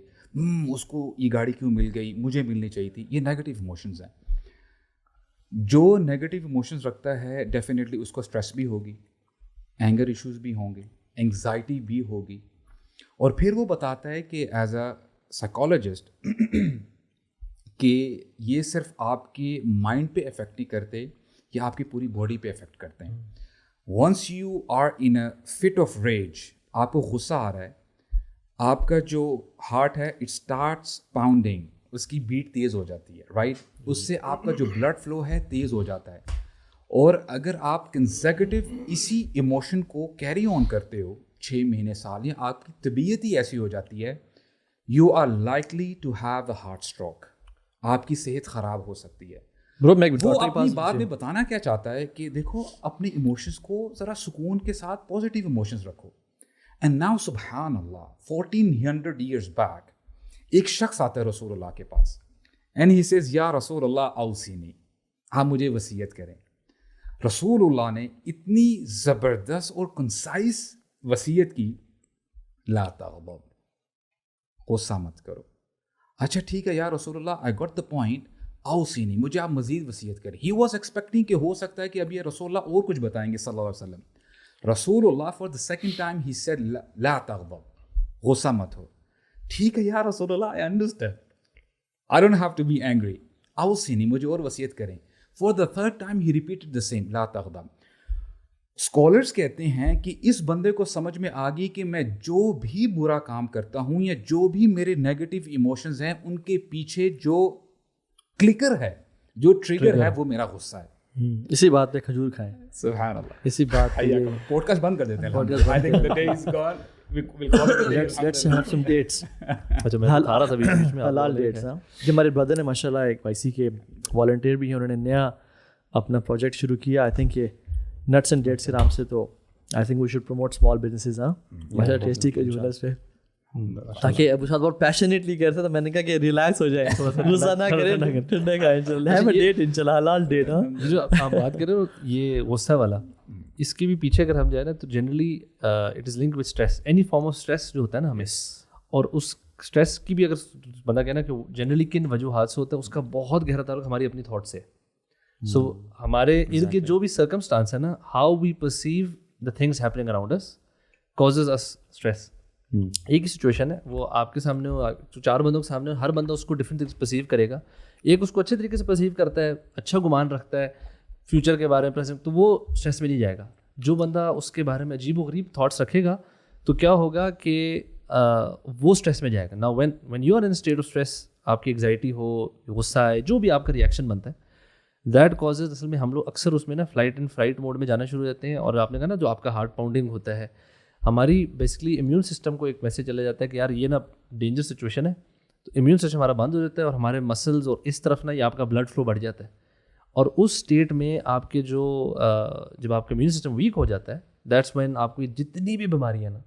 اس کو یہ گاڑی کیوں مل گئی, مجھے ملنی چاہیے تھی, یہ نیگیٹو ایموشنز ہیں. جو نیگیٹو ایموشنز رکھتا ہے ڈیفینیٹلی اس کو اسٹریس بھی ہوگی, اینگر ایشوز بھی ہوں گے, انگزائٹی بھی ہوگی. اور پھر وہ بتاتا ہے کہ ایز اے سائیکالوجسٹ کہ یہ صرف آپ کے مائنڈ پہ افیکٹ نہیں کرتے, یہ آپ کی پوری باڈی پہ افیکٹ کرتے ہیں. Once you are in a fit of rage, آپ کو غصہ آ رہا ہے, آپ کا جو ہارٹ ہے اٹ اسٹارٹس پاؤنڈنگ, اس کی بیٹ تیز ہو جاتی ہے, رائٹ. اس سے آپ کا جو بلڈ فلو ہے تیز ہو جاتا ہے. اور اگر آپ کنزیکٹو اسی ایموشن کو کیری آن کرتے ہو 6 مہینے سال, یا آپ کی طبیعت ہی ایسی ہو جاتی ہے, you are likely to have a heart stroke, آپ کی صحت خراب ہو سکتی ہے. وہ اپنی بات میں بتانا کیا چاہتا ہے کہ دیکھو اپنے ایموشنز کو ذرا سکون کے ساتھ پازیٹیو ایموشنز رکھو. اینڈ ناؤ سبحان اللہ 1400 ایئرس بیک ایک شخص آتا ہے رسول اللہ کے پاس, اینڈ ہی سیز یا رسول اللہ اوصینی, آپ مجھے وصیت کریں. رسول اللہ نے اتنی زبردست اور کنسائز وصیت کی, لا تغضب, غصہ مت کرو. اچھا ٹھیک ہے یا رسول اللہ, آئی گاٹ دا پوائنٹ, اوصینی, مجھے آپ مزید وصیت کریں. ہی واز ایکسپیکٹنگ کہ ہو سکتا ہے کہ اب یہ رسول اللہ اور کچھ بتائیں گے صلی اللہ علیہ وسلم. رسول اللہ for the second time he said لا تغضب, غصہ مت ہو. ٹھیک ہے یا رسول اللہ, I understand, I don't have to be angry, اوصینی, مجھے اور وصیت کریں. For the third time he repeated the same, لا تغضب. اسکالرس کہتے ہیں کہ اس بندے کو سمجھ میں آ گئی کہ میں جو بھی برا کام کرتا ہوں یا جو بھی میرے نیگیٹو ایموشنز ہیں ان کے پیچھے جو کلکر ہے, جو ٹریگر ہے, وہ میرا غصہ ہے. اسی بات پہ کھجور کھائیں. سبحان اللہ. اسی بات پہ پوڈ کاسٹ بند کر دیتے ہیں. I think the day is gone. Let's have some dates. اچھا میں بتا رہا تھا بیچ میں حلال ڈیٹس. کہ ہمارے بردر نے ماشاء اللہ ایک وائی سی کے والنٹیئر بھی ہیں, انہوں نے نیا اپنا پروجیکٹ شروع کیا, آئی تھنک یہ نٹس اینڈ ڈیٹس کے نام سے. تو I think we should promote small businesses. ہاں ماشاء اللہ ٹیسٹی کے جولرس پہ, تاکہ ابو ساتھ بہت پیشنیٹلی کرتے, تو میں نے کہا کہ ریلیکس ہو جائے, غصہ نہ کرے, ٹھنڈا کھائیں, ہیو اے ڈیٹ انشاءاللہ, حلال ڈیٹ. ہاں جو آپ بات کر رہے ہو یہ غصہ والا, اس کے بھی پیچھے اگر ہم جائیں نا تو generally it is linked with stress, any form of stress جو ہوتا ہے نا ہمیں, اور اس اسٹریس کی بھی اگر بندہ کہنا کہ جنرلی کن وجوہات سے ہوتا ہے, اس کا بہت گہرا تعلق ہماری اپنی تھاٹ سے. سو ہمارے ارد گرد جو بھی سرکمسٹانس ہے نا, how we perceive the things happening around us causes us stress. ایک ہی سچویشن ہے, وہ آپ کے سامنے ہو, 4 بندوں کے سامنے ہو, ہر بندہ اس کو ڈفرینٹ تھنگس پرسیو کرے گا. ایک اس کو اچھے طریقے سے پرسیو کرتا ہے, اچھا گمان رکھتا ہے فیوچر کے بارے میں پریزنٹ, تو وہ اسٹریس میں نہیں جائے گا. جو بندہ اس کے بارے میں عجیب و غریب تھاٹس رکھے گا تو کیا ہوگا کہ وہ اسٹریس میں جائے گا. نا when you are in state of stress, آپ کی انگزائٹی ہو, غصہ ہے, جو بھی آپ کا ریئیکشن بنتا ہے, دیٹ کازز اصل میں ہم لوگ اکثر اس میں نا فلائٹ اینڈ فرائٹ موڈ میں جانا شروع ہو جاتے ہیں. اور آپ نے کہا نا جو آپ کا ہارٹ پاؤنڈنگ ہوتا ہے, ہماری بیسکلی امیون سسٹم کو ایک میسج چلا جاتا ہے کہ یار یہ نا ڈینجر سچویشن ہے, تو امیون سسٹم ہمارا بند ہو جاتا ہے, اور ہمارے مسلز اور اس طرف نا یہ آپ کا بلڈ فلو بڑھ جاتا ہے. اور اس اسٹیٹ میں آپ کے جو جب آپ کا امیون سسٹم ویک ہو جاتا ہے, دیٹس وین آپ کو جتنی بھی بیماریاں نا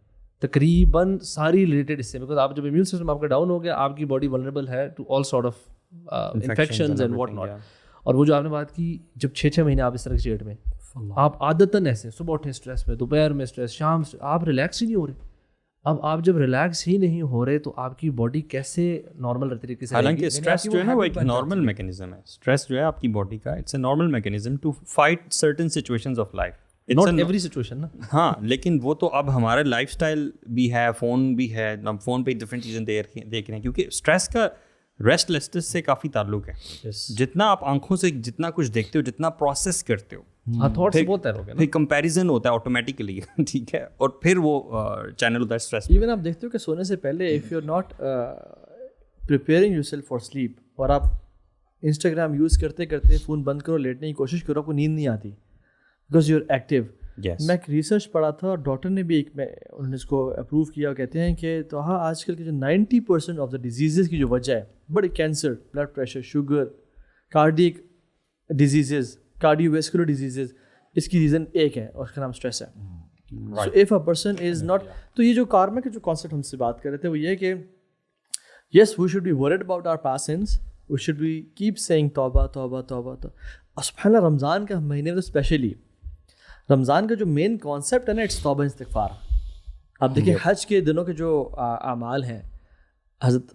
تقریباً ساری ریلیٹڈ اس سے, بیکاز آپ جب امیون سسٹم آپ کا ڈاؤن ہو گیا, آپ کی باڈی ولنریبل ہے to all sort of infections and what not. اور وہ جو آپ نے بات کی, جب 6 مہینے آپ اس طرح کی اسٹیٹ میں, آپ عادتاً ایسے صبح اٹھیں اسٹریس میں, دوپہر میں اسٹریس, شام آپ ریلیکس ہی نہیں ہو رہے. اب آپ جب ریلیکس ہی نہیں ہو رہے تو آپ کی باڈی کیسے نارمل طریقے سے, حالانکہ اسٹریس جو ہے نا وہ ایک نارمل میکینزم ہے. اسٹریس جو ہے آپ کی باڈی کا, it's a normal mechanism to fight certain situations of life. Not every situation نا. ہاں, لیکن وہ تو اب ہمارے لائف اسٹائل بھی ہے, فون بھی ہے, ہم فون پہ ڈفرینٹ چیزیں دیکھ رہے ہیں, کیونکہ اسٹریس کا ریسٹ لیسنس سے کافی تعلق ہے. جتنا آپ آنکھوں سے جتنا کچھ دیکھتے ہو, جتنا پروسیس کرتے ہو, پھر کمپیریزن ہوتا ہے آٹومیٹکلی, ٹھیک ہے, اور پھر وہ چینل ہوتا ہے اسٹریس. ایون آپ دیکھتے ہو کہ سونے سے پہلے if you are not preparing yourself for sleep, اور آپ انسٹاگرام یوز کرتے کرتے فون بند کرو, لیٹنے کی کوشش کرو, آپ کو نیند نہیں آتی بیکاز یو آر ایکٹیو. میں ایک ریسرچ پڑھا تھا, اور ڈاکٹر نے بھی انہوں نے اس کو اپروو کیا, کہتے ہیں کہ تو ہاں آج کل کے جو 90% آف دا ڈیزیزز کی جو وجہ ہے, بڑے cancer, blood pressure, sugar, cardiac diseases, cardiovascular diseases, اس کی ریزن ایک ہے, اور اس کا نام اسٹریس ہے. So if a person is not, تو یہ جو کارما کے جو کانسیپٹ ہم سے بات کر رہے تھے وہ یہ کہ yes we should be worried about our past sins, we should be keep saying توبہ توبہ توبہ. اور سبحان اللہ رمضان کا مہینے میں تو اسپیشلی رمضان کا جو مین کانسیپٹ ہے نا, اٹس توبہ استغفار. آپ دیکھیں حج کے دنوں کے جو اعمال ہیں, حضرت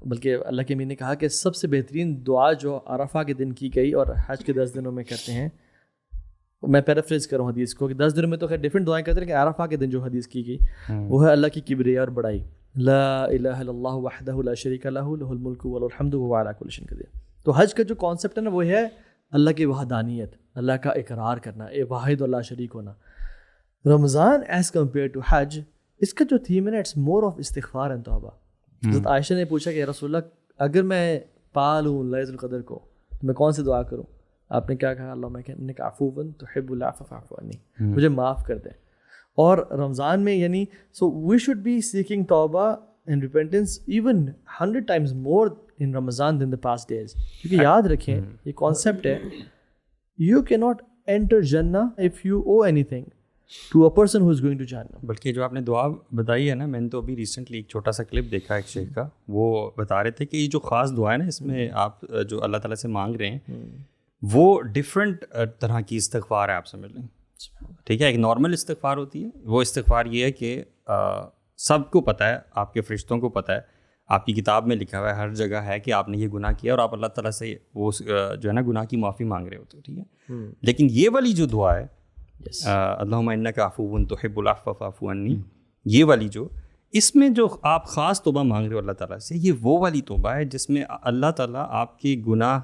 بلکہ اللہ کے امین نے کہا کہ سب سے بہترین دعا جو عرفہ کے دن کی گئی اور حج کے 10 دنوں میں کرتے ہیں, میں پیرافریز کروں حدیث کو کہ 10 دنوں میں تو خیر ڈفرینٹ دعائیں کرتے ہیں, کہ عرفہ کے دن جو حدیث کی گئی وہ ہے اللہ کی کبریاء اور بڑائی, لا الہ الا اللہ وحدہ لا شریک لہ لہ الملک وله الحمد وهو علی کل شیء قدیر. تو حج کا جو کانسیپٹ ہے نا وہ ہے اللہ کی وحدانیت, اللہ کا اقرار کرنا, اے واحد اللہ شریک ہونا. رمضان ایز کمپیئر ٹو حج, اس کا جو تھیم ہے نا اٹس مور آف استغفار اینڈ توبہ. حضرت عائشہ نے پوچھا کہ رسول اللہ اگر میں پا لوں لیلۃ القدر کو تو میں کون سی دعا کروں؟ آپ نے کیا کہا؟ اللہم انک عفو تحب العفو فاعف عنی, مجھے معاف کر دیں. اور رمضان میں یعنی سو وی شوڈ بی سیکنگ توبہ and repentance even 100 times more in Ramadan than the past days. کیونکہ یاد رکھیں یہ کانسیپٹ ہے, you cannot enter Jannah if you owe anything to a person who is going to Jannah. بلکہ جو آپ نے دعا بتائی ہے نا, میں نے تو ابھی ریسنٹلی ایک چھوٹا سا کلپ دیکھا ایک شیخ کا, وہ بتا رہے تھے کہ یہ جو خاص دعا ہے نا, اس میں آپ جو اللہ تعالیٰ سے مانگ رہے ہیں وہ ڈفرینٹ طرح کی استغفار ہے, آپ سمجھ لیں, ٹھیک ہے. ایک نارمل استغفار ہوتی ہے, وہ استغفار یہ ہے کہ سب کو پتہ ہے, آپ کے فرشتوں کو پتہ ہے, آپ کی کتاب میں لکھا ہوا ہے, ہر جگہ ہے کہ آپ نے یہ گناہ کیا, اور آپ اللہ تعالیٰ سے وہ جو ہے نا گناہ کی معافی مانگ رہے ہوتے ہو, ٹھیک ہے. لیکن یہ والی جو دعا ہے, اللہم انک عفو تحب العفو فاعف عنی, یہ والی جو, اس میں جو آپ خاص توبہ مانگ رہے ہو اللہ تعالیٰ سے, یہ وہ والی توبہ ہے جس میں اللہ تعالیٰ آپ کے گناہ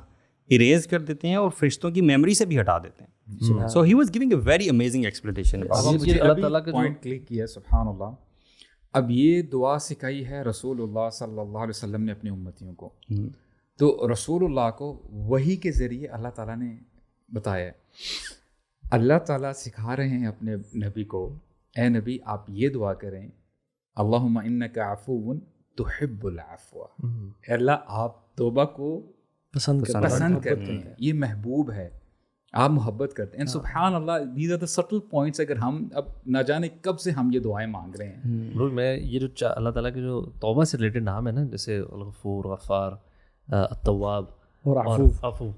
اریز کر دیتے ہیں اور فرشتوں کی میموری سے بھی ہٹا دیتے ہیں. So he was giving a very amazing explanation. اللہ تعالیٰ کا پوائنٹ کلک کیا, سبحان اللہ. اب یہ دعا سکھائی ہے رسول اللہ صلی اللہ علیہ وسلم نے اپنی امتیوں کو, تو رسول اللہ کو وحی کے ذریعے اللہ تعالیٰ نے بتایا ہے. اللہ تعالیٰ سکھا رہے ہیں اپنے نبی کو, اے نبی آپ یہ دعا کریں, اللہم انک عفو تحب العفو, اے اللہ آپ توبہ کو پسند کرتے ہیں, یہ محبوب ہے, آپ محبت کرتے ہیں. سبحان اللہ, these are the subtle points. اگر ہم اب نہ جانے کب سے ہم یہ دعائیں مانگ رہے ہیں. میں یہ جو اللہ تعالیٰ کے جو توبہ سے ریلیٹڈ نام ہے نا, جیسے الغفور, غفار, التواب اور عفو,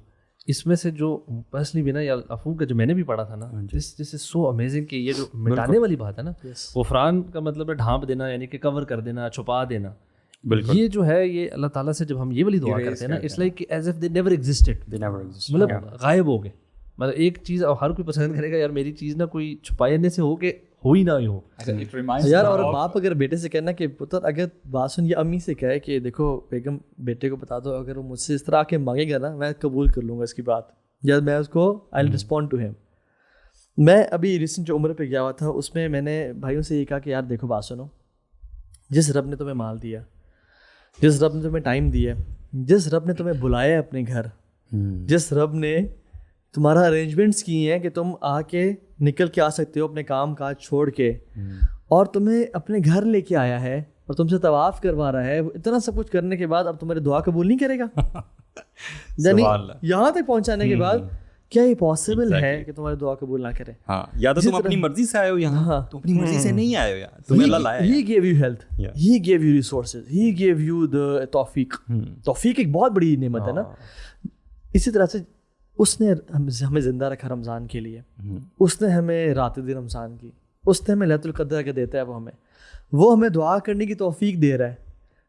اس میں سے جو پرسنلی بھی نا, یا عفو کا جو میں نے بھی پڑھا تھا نا, دس از سو امیزنگ کہ یہ جو مٹانے والی بات ہے نا, غفران کا مطلب ہے ڈھانپ دینا, یعنی کہ کور کر دینا, چھپا دینا. یہ جو ہے یہ اللہ تعالیٰ سے جب ہم یہ والی دعا کرتے ہیں نا, it's like as if they never existed, مطلب غائب ہو گئے. مطلب ایک چیز ہر کوئی پسند کرے گا, یار میری چیز نا کوئی چھپانے سے ہو کے ہو ہی نہ ہو یار. اور باپ اگر بیٹے سے کہنا کہ پتر اگر بات سن, یا امی سے کہے کہ دیکھو بیگم بیٹے کو بتا دو, اگر وہ مجھ سے اس طرح آ کے مانگے گا نا, میں قبول کر لوں گا اس کی بات, یا میں اس کو آئی ول رسپونڈ ٹو ہیم. میں ابھی ریسنٹ جو عمرے پہ گیا ہوا تھا, اس میں میں نے بھائیوں سے یہ کہا کہ یار دیکھو بات سنو, جس رب نے تمہیں مال دیا, جس رب نے تمہیں ٹائم دیا, جس رب نے تمہیں بلایا اپنے گھر, جس رب نے تمہارا ارینجمنٹس کی ہیں کہ تم آ کے نکل کے آ سکتے ہو اپنے کام کاج چھوڑ کے, اور تمہیں اپنے گھر لے کے آیا ہے اور تم سے طواف کروا رہا ہے, اتنا سب کچھ کرنے کے بعد اب تمہاری دعا قبول نہیں کرے گا؟ یعنی یہاں تک پہنچانے کے بعد کیا یہ پاسبل ہے کہ تمہاری دعا قبول نہ کرے؟ ہاں، یا تو تم اپنی مرضی سے آئے ہو یہاں، تم اپنی مرضی سے نہیں آئے ہو یار، تمہیں اللہ لایا ہے. He gave you health, he gave you resources, he gave you the توفیق. توفیق ایک بہت بڑی نعمت ہے نا. اسی طرح سے اس نے ہمیں زندہ رکھا رمضان کے لیے، اس نے ہمیں رات دن رمضان کی، اس نے ہمیں لیلۃ القدر کا دیتا ہے، وہ ہمیں دعا کرنے کی توفیق دے رہا ہے.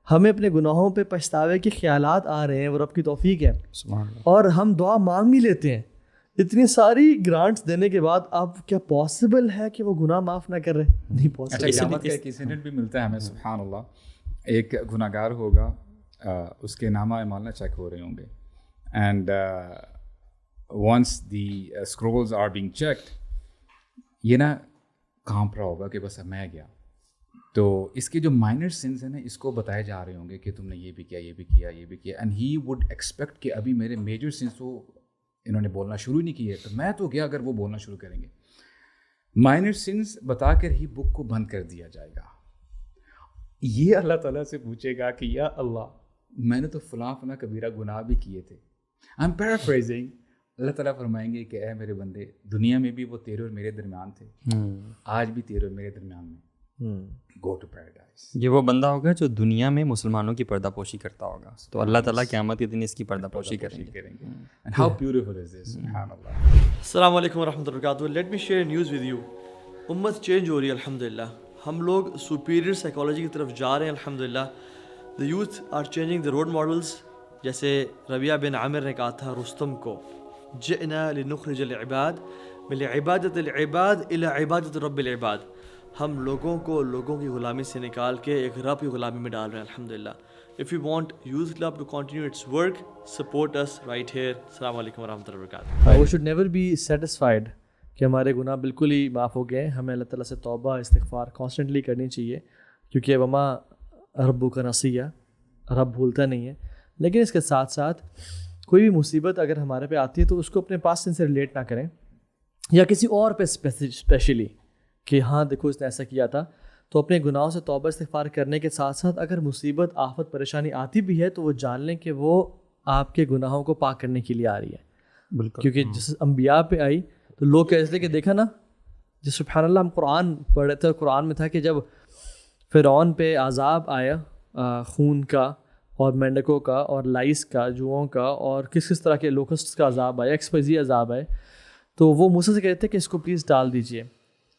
ہمیں اپنے گناہوں پہ پچھتاوے کے خیالات آ رہے ہیں، وہ رب کی توفیق ہے، اور ہم دعا مانگ بھی لیتے ہیں. اتنی ساری گرانٹس دینے کے بعد اب کیا پاسبل ہے کہ وہ گناہ معاف نہ کر رہے؟ نہیں پاسبل. اچھا، قیامت کا ایک انسیڈنٹ بھی ملتا ہے ہمیں، سبحان اللہ. ایک گناہ گار ہوگا، اس کے نامہ اعمال نہ چیک ہو رہے ہوں گے، and once the scrolls are being checked, یہ نا کانپ رہا ہوگا کہ بس اب میں گیا. تو اس کے جو مائنر سنس ہیں نا، اس کو بتائے جا رہے ہوں گے کہ تم نے یہ بھی کیا، یہ بھی کیا، یہ بھی کیا، اینڈ ہی وڈ ایکسپیکٹ کہ ابھی میرے میجر سنس تو انہوں نے بولنا شروع نہیں کیے، تو میں تو گیا اگر وہ بولنا شروع کریں گے. مائنر سنس بتا کر ہی بک کو بند کر دیا جائے گا. یہ اللہ تعالیٰ سے پوچھے گا کہ یا اللہ، میں نے تو فلاں فلاں کبیرہ گناہ بھی کیے تھے. I am paraphrasing. اللہ تعالیٰ فرمائیں گے کہ اے میرے بندے، دنیا میں بھی وہ تیرے اور میرے درمیان تھے، آج بھی تیرے اور میرے درمیان میں، گو ٹو پیراڈائز. یہ وہ بندہ ہوگا جو دنیا میں مسلمانوں کی پردہ پوشی کرتا ہوگا، تو اللہ تعالیٰ قیامت کے دن اس کی پردہ پوشی کریں گے. And how beautiful is this, سبحان اللہ. السلام علیکم ورحمۃ اللہ وبرکاتہ. Let me share news with you. امت چینج ہو رہی ہے الحمد للہ. ہم لوگ سپیریئر سائیکالوجی کی طرف جا رہے ہیں الحمد للہ. The youth are changing the role models. جیسے ربیعہ بن عامر نے کہا تھا رستم کو، جئنا لنخرج العباد من عبادت العباد الى عبادت رب العباد. ہم لوگوں کو لوگوں کی غلامی سے نکال کے ایک رب کی غلامی میں ڈال رہے ہیں الحمد للہ. If you want Youth Club to continue its work, support us right here. السلام علیکم ورحمۃ اللہ وبرکاتہ. We should never be satisfied کہ ہمارے گناہ بالکل ہی معاف ہو گئے. ہمیں اللہ تعالیٰ سے توبہ استغفار کانسٹنٹلی کرنی چاہیے، کیونکہ وما ربک نسیٰ، رب بھولتا نہیں ہے. لیکن اس کے ساتھ ساتھ کوئی بھی مصیبت اگر ہمارے پہ آتی ہے تو اس کو اپنے پاس سے ریلیٹ نہ کریں، یا کسی اور پہ اسپیشلی کہ ہاں دیکھو اس نے ایسا کیا تھا. تو اپنے گناہوں سے توبہ استغفار کرنے کے ساتھ ساتھ اگر مصیبت آفت پریشانی آتی بھی ہے تو وہ جان لیں کہ وہ آپ کے گناہوں کو پاک کرنے کے لیے آ رہی ہے. بالکل. کیونکہ جس انبیاء پہ آئی تو لوگ کہتے کہ دیکھا نا، جس سبحان اللہ ہم قرآن پڑھ رہے تھے، قرآن میں تھا کہ جب فرعون پہ عذاب آیا خون کا اور مینڈکوں کا اور لائس کا، جوؤں کا، اور کس کس طرح کے لوکسٹ کا عذاب آیا، ایکسپائزی عذاب آئے، تو وہ موسیٰ سے کہتے کہ اس کو پلیز ڈال دیجیے.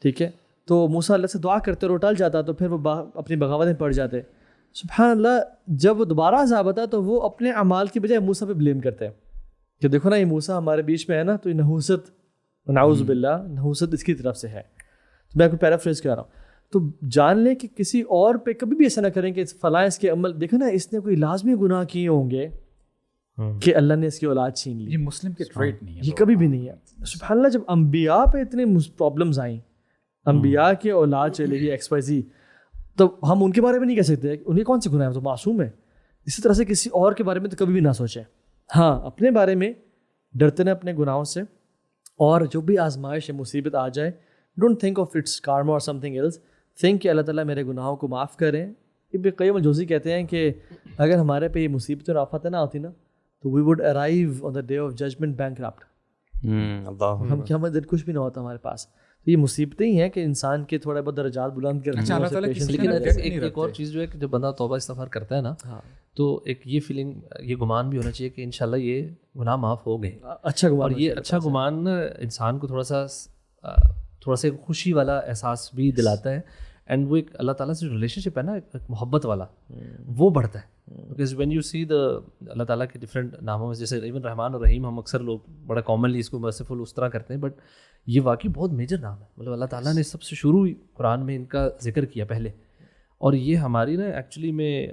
ٹھیک ہے، تو موسیٰ اللہ سے دعا کرتے اور وہ ٹل جاتا، تو پھر وہ اپنی بغاوتیں پڑ جاتے. سبحان اللہ، جب وہ دوبارہ عذاب آتا تو وہ اپنے اعمال کی بجائے موسیٰ پہ بلیم کرتے ہیں کہ دیکھو نا یہ موسیٰ ہمارے بیچ میں ہے نا، تو یہ نحوست، نعوذ باللہ، نحوست اس کی طرف سے ہے. تو میں آپ کو پیرافریز کر رہا ہوں. تو جان لیں کہ کسی اور پہ کبھی بھی ایسا نہ کریں کہ فلاں اس کے عمل، دیکھو نا اس نے کوئی لازمی گناہ کیے ہوں گے کہ اللہ نے اس کی اولاد چھین لی. یہ مسلم کے ٹریٹ نہیں ہے، یہ کبھی بھی نہیں ہے. سبحان اللہ، جب انبیاء پہ اتنے پرابلمز آئیں، انبیاء کی اولاد چلے گی ایکس وائی زی، تو ہم ان کے بارے میں نہیں کہہ سکتے ان کے کون سے گناہ ہیں، تو معصوم ہے. اسی طرح سے کسی اور کے بارے میں تو کبھی بھی نہ سوچیں. ہاں، اپنے بارے میں ڈرتے ہیں اپنے گناہوں سے، اور جو بھی آزمائش یا مصیبت آ جائے، don't think of its karma اور سم تھنگ ایلس، تھنک کہ اللہ تعالیٰ میرے گناہوں کو معاف کریں. ابن قیم الجوزی کہتے ہیں کہ اگر ہمارے پہ یہ مصیبت اور آفتیں نہ ہوتی نا تو we would arrive on the day of judgement bankrupt. ہم کیا دن کچھ بھی نہ ہوتا ہمارے پاس. تو یہ مصیبتیں ہی ہیں کہ انسان کے تھوڑے بہت درجات بلند کرتے ہیں. لیکن ایک اور چیز جو ہے کہ جب بندہ توبہ استغفار کرتا ہے نا، تو ایک یہ فیلنگ، یہ گمان بھی ہونا چاہیے کہ انشاءاللہ یہ گناہ معاف ہو گئے. اچھا گمان، اور یہ اچھا گمان انسان کو تھوڑا سا خوشی والا احساس بھی دلاتا ہے. اینڈ وہ ایک اللہ تعالیٰ سے جو ریلیشن شپ ہے نا، ایک محبت والا، وہ بڑھتا ہے. بیکاز وین یو سی دا اللہ تعالیٰ کے ڈفرینٹ ناموں میں، جیسے ایون رحمان اور رحیم، ہم اکثر لوگ بڑا کامنلی اس کو مرسیفل اس طرح کرتے ہیں، بٹ یہ واقعی بہت میجر نام ہے. مطلب اللہ تعالیٰ نے سب سے شروع قرآن میں ان کا ذکر کیا پہلے. اور یہ ہماری نا ایکچولی میں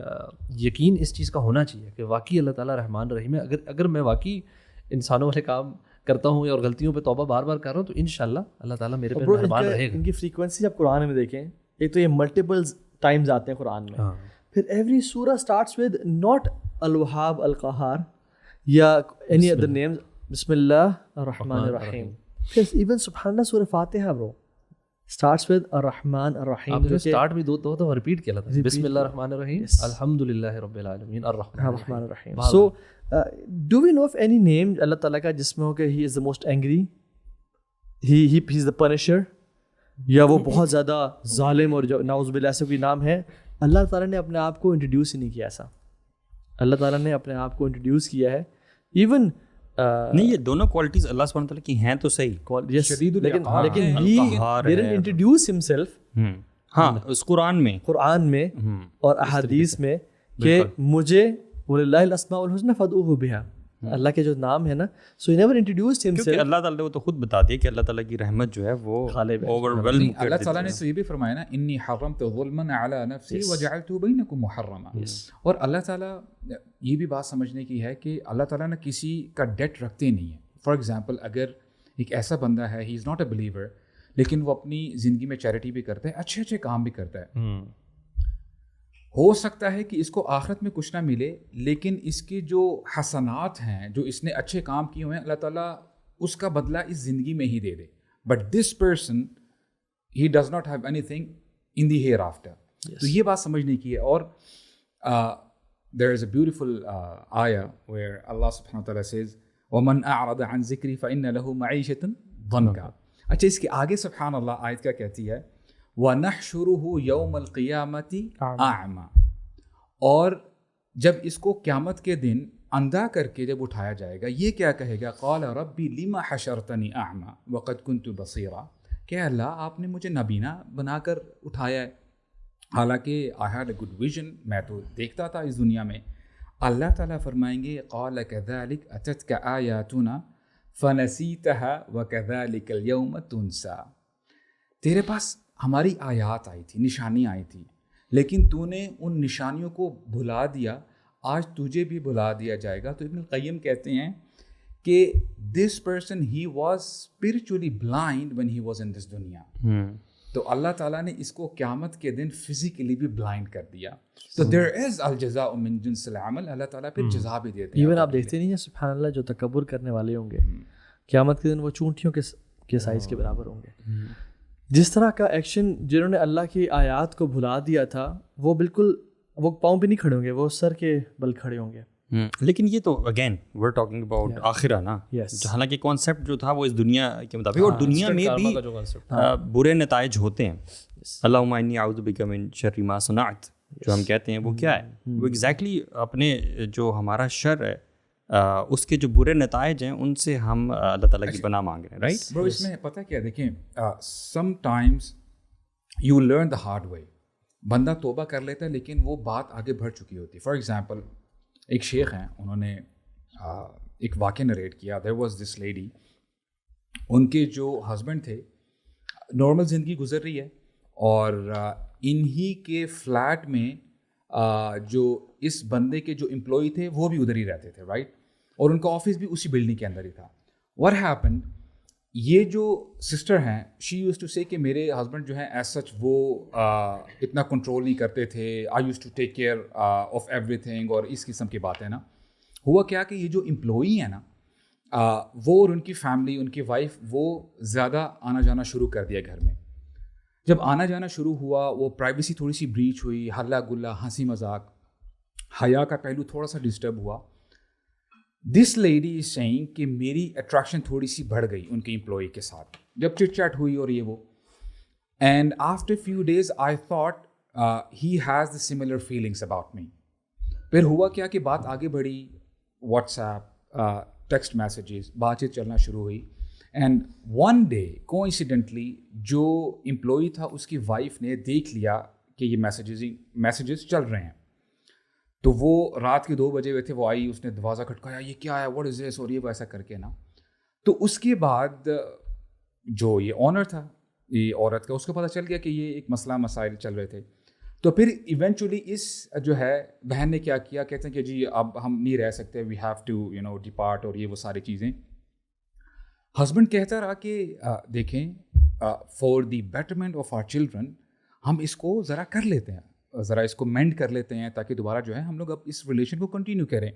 یقین اس چیز کا ہونا چاہیے کہ واقعی اللہ تعالیٰ رحمان رحیم ہے. اگر میں واقعی انسانوں والے کام کرتا ہوں اور غلطیوں پہ توبہ بار بار کر رہا ہوں، تو انشاءاللہ اللہ تعالیٰ میرے پہ رحمان رہے گا. ان کی فریکوینسی جب قرآن میں دیکھیں، ایک تو یہ ملٹیپل ٹائمز آتے ہیں قرآن میں، پھر ایوری سورہ اسٹارٹس ود ناٹ الوہاب القہار یا اینی ادر نیمز، بسم اللہ الرحمن الرحیم. پھر ایون سبحان اللہ سورہ فاتحہ برو، starts with الرحمن الرحیم. آپ نے اسٹارٹ بھی دو ریپیٹ کیا تھا, بسم اللہ الرحمن الرحیم, الحمدللہ رب العالمین, الرحمن الرحیم. So do we know of any name اللہ تعالیٰ کا جس میں ہو کہ he is the most angry, he is the punisher, یا وہ بہت زیادہ ظالم, اور جو نعوذ باللہ سے کوئی نام ہے؟ اللہ تعالیٰ نے اپنے آپ کو انٹروڈیوس ہی نہیں کیا ایسا. اللہ تعالیٰ نے اپنے آپ کو انٹروڈیوس کیا ہے. ایون نہیں, یہ دونوں کوالٹیز اللہ سبحانہ وتعالیٰ کی ہیں تو صحیح, شدید لیکن he didn't introduce himself. ہاں, اس قرآن میں اور احادیث میں کہ مجھے وَلِلَّهِ الْأَسْمَاءُ الْحُسْنَى فَادْعُوهُ بِهَا, اللہ کے جو نام ہے نا, so he never introduced himself. کیونکہ اللہ تعالیٰ نے وہ تو خود بتا دیا کہ اللہ تعالیٰ کی رحمت جو ہے وہ اوورویلم کر اللہ تعالیٰ نے تو یہ بھی فرمایا نا, انی حرمت ظلما علی نفسی وجعلته بینکم محرما. اور اللہ تعالیٰ یہ بھی بات سمجھنے کی ہے کہ اللہ تعالیٰ نے کسی کا ڈیٹ رکھتے نہیں ہے. فار ایگزامپل, اگر ایک ایسا بندہ ہے, ہی از ناٹ اے بلیور, لیکن وہ اپنی زندگی میں چیریٹی بھی کرتا ہے, اچھے اچھے کام بھی کرتا ہے, ہو سکتا ہے کہ اس کو آخرت میں کچھ نہ ملے, لیکن اس کے جو حسنات ہیں, جو اس نے اچھے کام کیے ہوئے ہیں, اللہ تعالیٰ اس کا بدلہ اس زندگی میں ہی دے دے. But this person he does not have anything in the hereafter. تو یہ بات سمجھنے کی ہے. اور دیر از اے بیوٹیفل آیا ویئر اللہ سبحانہ وتعالیٰ سیز ومن اعرض عن ذکری فإن له معیشۃ ضنکا. اچھا, اس کے آگے سبحان اللہ آیت کیا کہتی ہے, وَنَحْشُرُهُ يَوْمَ الْقِيَامَةِ أَعْمَى. اور جب اس کو قیامت کے دن اندھا کر کے جب اٹھایا جائے گا, یہ کیا کہے گا, قَالَ رَبِّ لِمَ حَشَرْتَنِي أَعْمَى وَقَدْ كُنْتُ بَصِيرًا. کہ اللہ آپ نے مجھے نابینا بنا کر اٹھایا ہے, حالانکہ I had a good vision, میں تو دیکھتا تھا اس دنیا میں. اللہ تعالیٰ فرمائیں گے, قَالَ كَذَلِكَ أَتَتْكَ آيَاتُنَا فَنَسِيتَهَا وَكَذَلِكَ الْيَوْمَ تُنْسَى. تیرے پاس ہماری آیات آئی تھی, نشانیاں آئی تھی, لیکن تو نے ان نشانیوں کو بھلا دیا, آج تجھے بھی بھلا دیا جائے گا. تو ابن القیم کہتے ہیں کہ this person he was spiritually blind when he was in this دنیا. تو اللہ تعالیٰ نے اس کو قیامت کے دن فزیکلی بھی بلائنڈ کر دیا. تو دیر از الجزاء من جنس العمل, اللہ تعالیٰ پھر جزا بھی دیتے ہیں. ایون آپ دیکھتے نہیں ہیں سبحان اللہ, جو تکبر کرنے والے ہوں گے قیامت کے دن وہ چونٹیوں کے سائز کے برابر ہوں گے. جس طرح کا ایکشن جنہوں نے اللہ کی آیات کو بھلا دیا تھا, وہ بالکل وہ پاؤں پہ نہیں کھڑے ہوں گے, وہ سر کے بل کھڑے ہوں گے. لیکن یہ تو again we are talking about آخرہ نا, حالانکہ کانسیپٹ جو تھا وہ اس دنیا کے مطابق, اور دنیا میں بھی برے نتائج ہوتے ہیں. اللہم انی اعوذ بک من شر ما صنعت جو ہم کہتے ہیں, وہ کیا ہے, وہ ایگزیکٹلی اپنے جو ہمارا شر ہے اس کے جو برے نتائج ہیں ان سے ہم اللہ تعالیٰ کی پناہ مانگ رہے ہیں, رائٹ. برو اس میں پتہ کیا, دیکھیں some times you learn the hard way. بندہ توبہ کر لیتا ہے لیکن وہ بات آگے بڑھ چکی ہوتی ہے. فار ایگزامپل, ایک شیخ ہیں, انہوں نے ایک واقعہ نریٹ کیا. دیر واز دس لیڈی, ان کے جو ہسبینڈ تھے, نارمل زندگی گزر رہی ہے, اور انہی کے فلیٹ میں جو اس بندے کے جو امپلائی تھے وہ بھی ادھر ہی رہتے تھے, رائٹ, اور ان کا آفس بھی اسی بلڈنگ کے اندر ہی تھا. واٹ ہیپنڈ, یہ جو سسٹر ہیں, شی یوز ٹو سے کہ میرے ہسبینڈ جو ہیں ایز سچ وہ اتنا کنٹرول نہیں کرتے تھے, I used to take care of everything, اور اس قسم کی باتیں نا. ہوا کیا کہ یہ جو امپلائی ہیں نا, وہ اور ان کی فیملی, ان کی وائف, وہ زیادہ آنا جانا شروع کر دیا گھر میں. جب آنا جانا شروع ہوا, وہ پرائیویسی تھوڑی سی بریچ ہوئی, ہلہ گلا, ہنسی مذاق, حیا کا پہلو تھوڑا سا ڈسٹرب ہوا. دس لیڈی از سیئنگ کہ میری اٹریکشن تھوڑی سی بڑھ گئی ان کے امپلائی کے ساتھ, جب چٹ چیٹ ہوئی اور یہ وہ. And after few days I thought he has the similar feelings about me. پھر ہوا کیا کہ بات آگے بڑھی, واٹس ایپ, ٹیکسٹ میسیجز, بات چیت چلنا شروع ہوئی. اینڈ ون ڈے کوئنسیڈنٹلی جو امپلائی تھا اس کی وائف نے دیکھ لیا کہ یہ میسیجز چل رہے ہیں. تو وہ رات کے 2 بجے ہوئے تھے, وہ آئی, اس نے دروازہ کھٹکایا, یہ کیا ہے, واٹ از دس, اور یہ وہ ایسا کر کے نا. تو اس کے بعد جو یہ آنر تھا یہ عورت کا, اس کو پتہ چل گیا کہ یہ ایک مسئلہ مسائل چل رہے تھے. تو پھر ایونچولی اس جو ہے بہن نے کیا کیا, کہتے ہیں کہ جی اب ہم نہیں رہ سکتے, وی ہیو ٹو ڈپارٹ, اور یہ وہ ساری چیزیں. ہسبینڈ کہتا رہا کہ دیکھیں for the betterment of our children ہم اس کو ذرا کر لیتے ہیں, ذرا اس کو مینڈ کر لیتے ہیں تاکہ دوبارہ جو ہے ہم لوگ اب اس ریلیشن کو کنٹینیو کریں.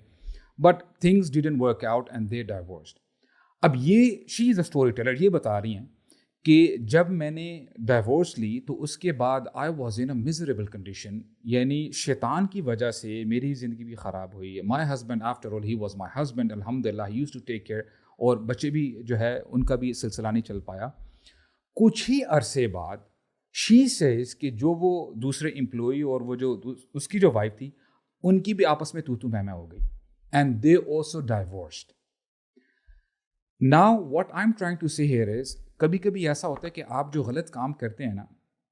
But things didn't work out and they divorced. اب یہ شی از اے اسٹوری ٹیلر, یہ بتا رہی ہیں کہ جب میں نے ڈائیورس لی تو اس کے بعد I was in a miserable condition, یعنی شیطان کی وجہ سے میری زندگی بھی خراب ہوئی. My husband after all he was my husband, الحمد للہ ہی یوز ٹو ٹیک کیئر, اور بچے بھی جو ہے ان کا بھی سلسلہ نہیں چل پایا. کچھ ہی عرصے بعد شی سیز کہ جو وہ دوسرے امپلائی اور وہ جو اس کی جو وائف تھی ان کی بھی آپس میں تو میں ہو گئی, and they also divorced. Now what I am trying to see here is, کبھی کبھی ایسا ہوتا ہے کہ آپ جو غلط کام کرتے ہیں نا,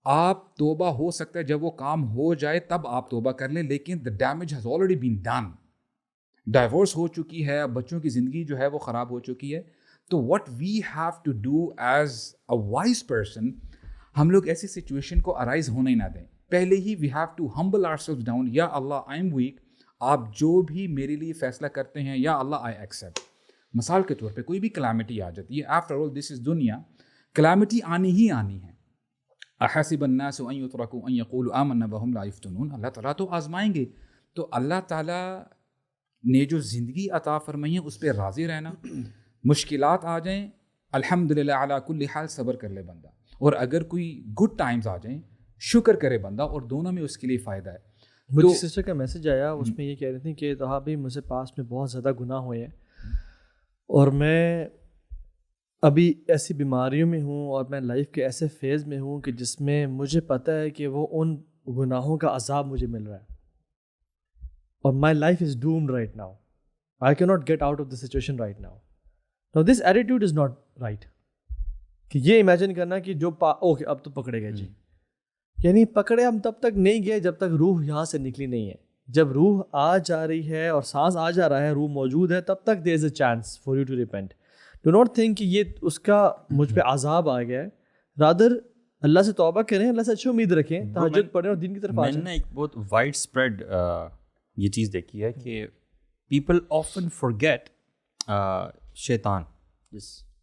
آپ توبہ ہو سکتا ہے جب وہ کام ہو جائے تب آپ توبہ کر لیں, لیکن the damage has already been done. Divorce ہو چکی ہے, بچوں کی زندگی جو ہے وہ خراب ہو چکی ہے. تو what we have to do as a wise person, ہم لوگ ایسی سچویشن کو ارائز ہونے نہ دیں. پہلے ہی we have to humble our self down, یا اللہ آئی ایم ویک, آپ جو بھی میرے لیے فیصلہ کرتے ہیں یا اللہ آئی ایکسیپٹ. مثال کے طور پہ کوئی بھی کلیمٹی آ جاتی ہے, آفٹر آل دس از دنیا, کلیمٹی آنی ہی آنی ہے. احسب الناس ان یترکوا ان یقولوا آمنا وهم لا یفتنون, اللہ تعالیٰ تو آزمائیں گے. تو اللہ تعالیٰ نے جو زندگی عطا فرمائی ہے اس پہ راضی رہنا, مشکلات آ جائیں الحمدللہ علی کل حال صبر کر لے بندہ, اور اگر کوئی گڈ ٹائمز آ جائیں شکر کرے بندہ, اور دونوں میں اس کے لیے فائدہ ہے. مجھے سسٹر کا میسج آیا, اس میں یہ کہہ رہی تھی کہ طہا بھائی مجھ سے پاس میں بہت زیادہ گناہ ہوئے ہیں, اور میں ابھی ایسی بیماریوں میں ہوں, اور میں لائف کے ایسے فیز میں ہوں کہ جس میں مجھے پتہ ہے کہ وہ ان گناہوں کا عذاب مجھے مل رہا ہے, اور my life is doomed right now, I can not get out of the situation right now. Now this attitude is not right. کہ یہ امیجن کرنا کہ جو اوکے اب تو پکڑے گئے جی, یعنی پکڑے ہم تب تک نہیں گئے جب تک روح یہاں سے نکلی نہیں ہے. جب روح آ جا رہی ہے اور سانس آ جا رہا ہے, روح موجود ہے, تب تک there is a chance for you to repent. Do not think کہ یہ اس کا مجھ پہ عذاب آ گیا ہے. رادر اللہ سے توبہ کریں, اللہ سے اچھی امید رکھیں, تہجد پڑھیں اور دین کی طرف آ جائیں. میں نے ایک بہت وائڈ اسپریڈ یہ چیز دیکھی ہے کہ پیپل آفن فارگیٹ شیطان,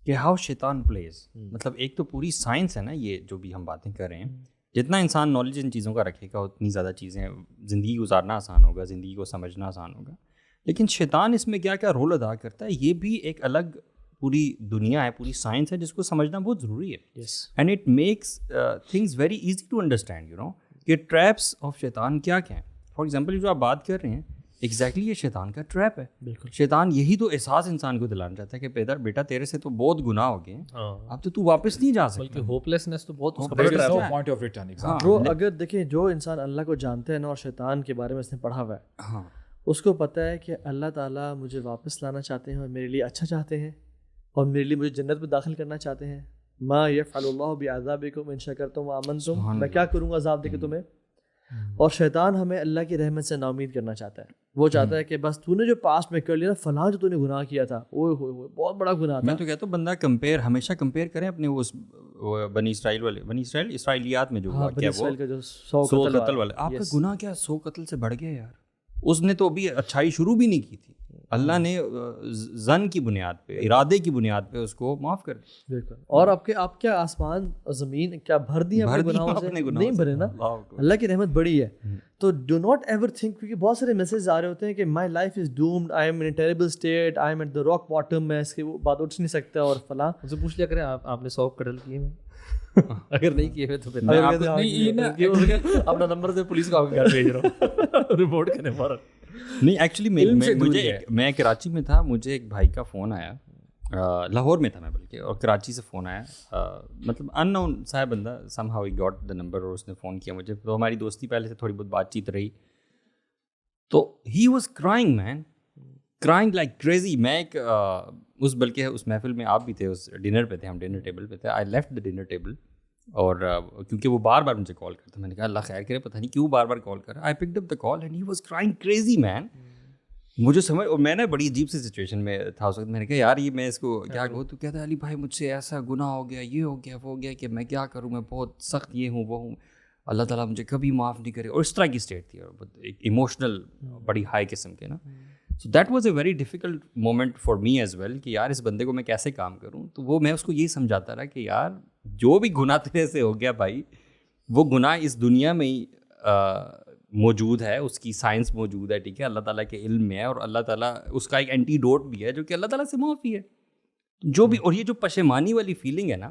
کہ ہاؤ شیطان پلیز. مطلب ایک تو پوری سائنس ہے نا, یہ جو بھی ہم باتیں کر رہے ہیں, جتنا انسان نالج ان چیزوں کا رکھے گا اتنی زیادہ چیزیں, زندگی گزارنا آسان ہوگا, زندگی کو سمجھنا آسان ہوگا. لیکن شیطان اس میں کیا کیا رول ادا کرتا ہے, یہ بھی ایک الگ پوری دنیا ہے, پوری سائنس ہے, جس کو سمجھنا بہت ضروری ہے. And it makes things very easy to understand, you know, کہ ٹریپس آف شیطان کیا کیا ہیں. فار ایگزامپل جو آپ بات کر رہے ہیں, ایگزیکٹلی یہ شیطان کا ٹریپ ہے. بالکل, شیطان یہی تو احساس انسان کو دلانا چاہتا ہے کہ بیٹا تیرے سے تو بہت گناہ ہو گئے ہیں, اب تو واپس نہیں جا سکتا. بلکہ ہوپلیسنس تو بہت پوائنٹ آف ریٹرن. وہ اگر دیکھیں, جو انسان اللہ کو جانتے ہیں نا, اور شیطان کے بارے میں اس نے پڑھا ہوا ہے, اس کو پتہ ہے کہ اللہ تعالیٰ مجھے واپس لانا چاہتے ہیں, اور میرے لیے اچھا چاہتے ہیں, اور میرے لیے مجھے جنت میں داخل کرنا چاہتے ہیں. ما یفعل اللہ بعذابکم ان شکرتم وآمنتم, میں کیا کروں گا عذاب دے کے تمہیں. اور شیطان ہمیں اللہ کی رحمت سے نا امید کرنا چاہتا ہے. وہ چاہتا ہے کہ بس تو نے جو پاسٹ میں کر لیا نا, فلاں جو تو نے گناہ کیا تھا, اوئے ہوئے ہوئے بہت بڑا گناہ تھا. میں تو کہتا ہوں بندہ ہمیشہ کمپیئر کریں اپنے اس بنی اسرائیل والے, اسرائیلیات میں جو ہوا کیا, وہ 100 قتل والے. آپ کا گناہ کیا 100 قتل سے بڑھ گیا یار. اس نے تو ابھی اچھائی شروع بھی نہیں کی تھی, اللہ نے زن کی بنیاد پہ, ارادے کی بنیاد پہ اس کو معاف کر دیا. بالکل. اور آپ کیا آسمان اور زمین کیا بھر دی اپنے گناہوں سے؟ نہیں بھرے نا, اللہ کی رحمت بڑی ہے. تو ڈو ناٹ ایور تھنک, کیونکہ بہت سارے میسیج آ رہے ہوتے ہیں کہ my life is doomed, I am in terrible state, I am at the rock bottom, میں اس کی بات اٹھ نہیں سکتا, اور فلاں. مجھے پوچھ لیا کریں آپ نے 100 قتل کیے ہیں, اگر نہیں کیے ہوئے تو پھر اپنا نمبر سے پولیس کو آپ کے گھر بھیج رہا ہوں رپورٹ کرنے پر. نہیں ایکچولی میں کراچی میں تھا, مجھے ایک بھائی کا فون آیا, لاہور میں تھا میں بلکہ, اور کراچی سے فون آیا, مطلب ان نون سا بندہ, some how he got the number, اور اس نے فون کیا مجھے. تو ہماری دوستی پہلے سے تھوڑی بہت بات چیت رہی. تو he was crying man, crying like crazy. میں ایک بلکہ اس محفل میں آپ بھی تھے, اس ڈنر پہ تھے, ہم ڈنر ٹیبل پہ تھے. I left the dinner table, اور کیونکہ وہ بار بار مجھے کال کرتا, میں نے کہا اللہ خیر کرے, پتہ نہیں کیوں بار بار کال کر رہا. I picked up the call and he was crying crazy man. مجھے سمجھ, اور میں نا بڑی عجیب سی سچویشن میں تھا اس وقت. میں نے کہا یار یہ میں اس کو کیا کہوں. تو کہتا ہے علی بھائی مجھ سے ایسا گناہ ہو گیا, یہ ہو گیا, وہ ہو گیا, کہ میں کیا کروں, میں بہت سخت یہ ہوں وہ ہوں, اللہ تعالیٰ مجھے کبھی معاف نہیں کرے. اور اس طرح کی اسٹیٹ تھی, اور ایک ایموشنل بڑی ہائی قسم کے نا. So that was a very difficult moment for me as well, کہ یار اس بندے کو میں کیسے کام کروں. تو وہ میں اس کو یہی سمجھاتا رہا کہ یار جو بھی گناہ تیرے سے ہو گیا بھائی, وہ گناہ اس دنیا میں ہی موجود ہے, اس کی سائنس موجود ہے, ٹھیک ہے, اللہ تعالیٰ کے علم میں ہے, اور اللہ تعالیٰ اس کا ایک اینٹی ڈوٹ بھی ہے جو کہ اللہ تعالیٰ سے معافی ہے جو بھی. اور یہ جو پشیمانی والی فیلنگ ہے نا,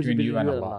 between you and Allah.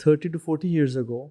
30 to 40 years ago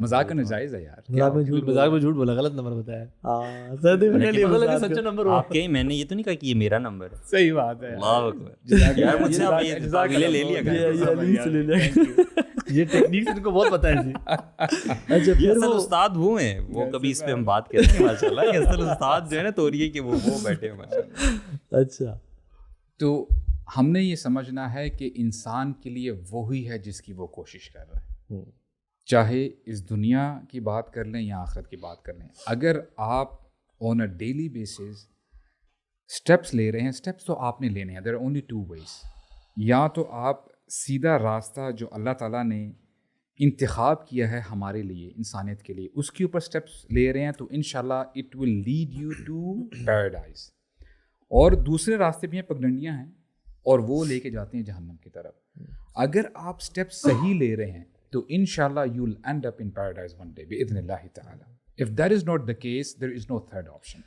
مذاق کرنا جائز ہے یار. مذاق میں جھوٹ بولا, غلط نمبر بتایا. سچا نمبر آپ کے میں نے یہ تو نہیں کہا کہ یہ میرا نمبر ہے. صحیح بات ہے. اللہ اکبر یار, مجھ سے آپ یہ تاویلیں لے لیا یہ ٹیکنیک ان کو بہت پتہ ہے جی. اچھا یہ اصل استاد وہ ہیں, وہ کبھی اس پہ ہم بات کرتے ہیں ماشاء اللہ. یہ اصل استاد جو ہے نا توریے کے وہ بیٹھے ہیں ماشاء اللہ. اچھا تو ہم نے یہ سمجھنا ہے کہ انسان کے لیے وہی ہے جس کی وہ کوشش کر رہا ہے, چاہے اس دنیا کی بات کر لیں یا آخرت کی بات کر لیں. اگر آپ on a daily basis steps لے رہے ہیں, اسٹیپس تو آپ نے لینے ہیں. There are only two ways. یا تو آپ سیدھا راستہ جو اللہ تعالیٰ نے انتخاب کیا ہے ہمارے لیے, انسانیت کے لیے, اس کے اوپر اسٹیپس لے رہے ہیں تو انشاءاللہ it will lead you to paradise. اور دوسرے راستے بھی ہیں, پگڈنڈیاں ہیں, اور وہ لے کے جاتے ہیں جہنم کی طرف. اگر آپ اسٹیپس صحیح لے رہے ہیں تو انشاءاللہ you will end up in paradise one day باذن اللہ تعالی. If that is not the case there is no third option.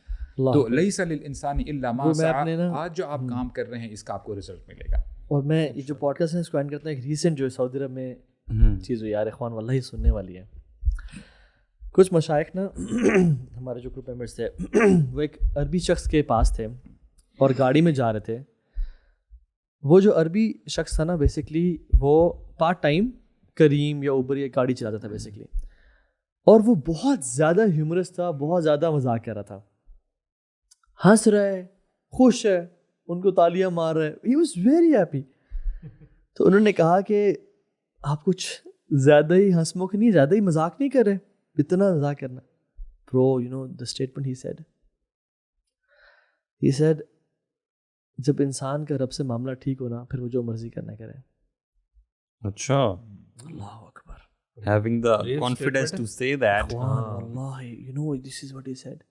تو لیس للانسان الا ما سعى. آج جو آپ کام کر رہے ہیں اس کا آپ کو رزلٹ ملے گا. اور میں یہ جو پوڈ کاسٹ ہے اس کو اینڈ کرتا ہوں, ایک ریسنٹ جو سعودی عرب میں چیز ہوئی یار اخوان واللہ سننے والی ہے. کچھ مشائخ نا ہمارے جو گروپ ممبرس تھے وہ ایک عربی شخص کے پاس تھے اور گاڑی میں جا رہے تھے. وہ جو عربی شخص تھا نا بیسکلی وہ پارٹ ٹائم کریم یا اوبر یا گاڑی چلاتا تھا بیسکلی, اور وہ بہت زیادہ ہیومرس تھا, بہت زیادہ مذاق کر رہا تھا, ہنس رہا ہے, خوش ہے, ان کو تالیاں مار رہے. He was very happy. تو انہوں نے کہا کہ آپ کچھ زیادہ ہی ہنس مکھ نہیں, زیادہ ہی مذاق نہیں کر رہے, اتنا مذاق کرنا. Bro you know the statement he said جب انسان کا رب سے معاملہ ٹھیک ہونا پھر وہ جو مرضی کرنا کرے. اچھا, اللہ اکبر. having the confidence to say that. Allah, you know this is what he said.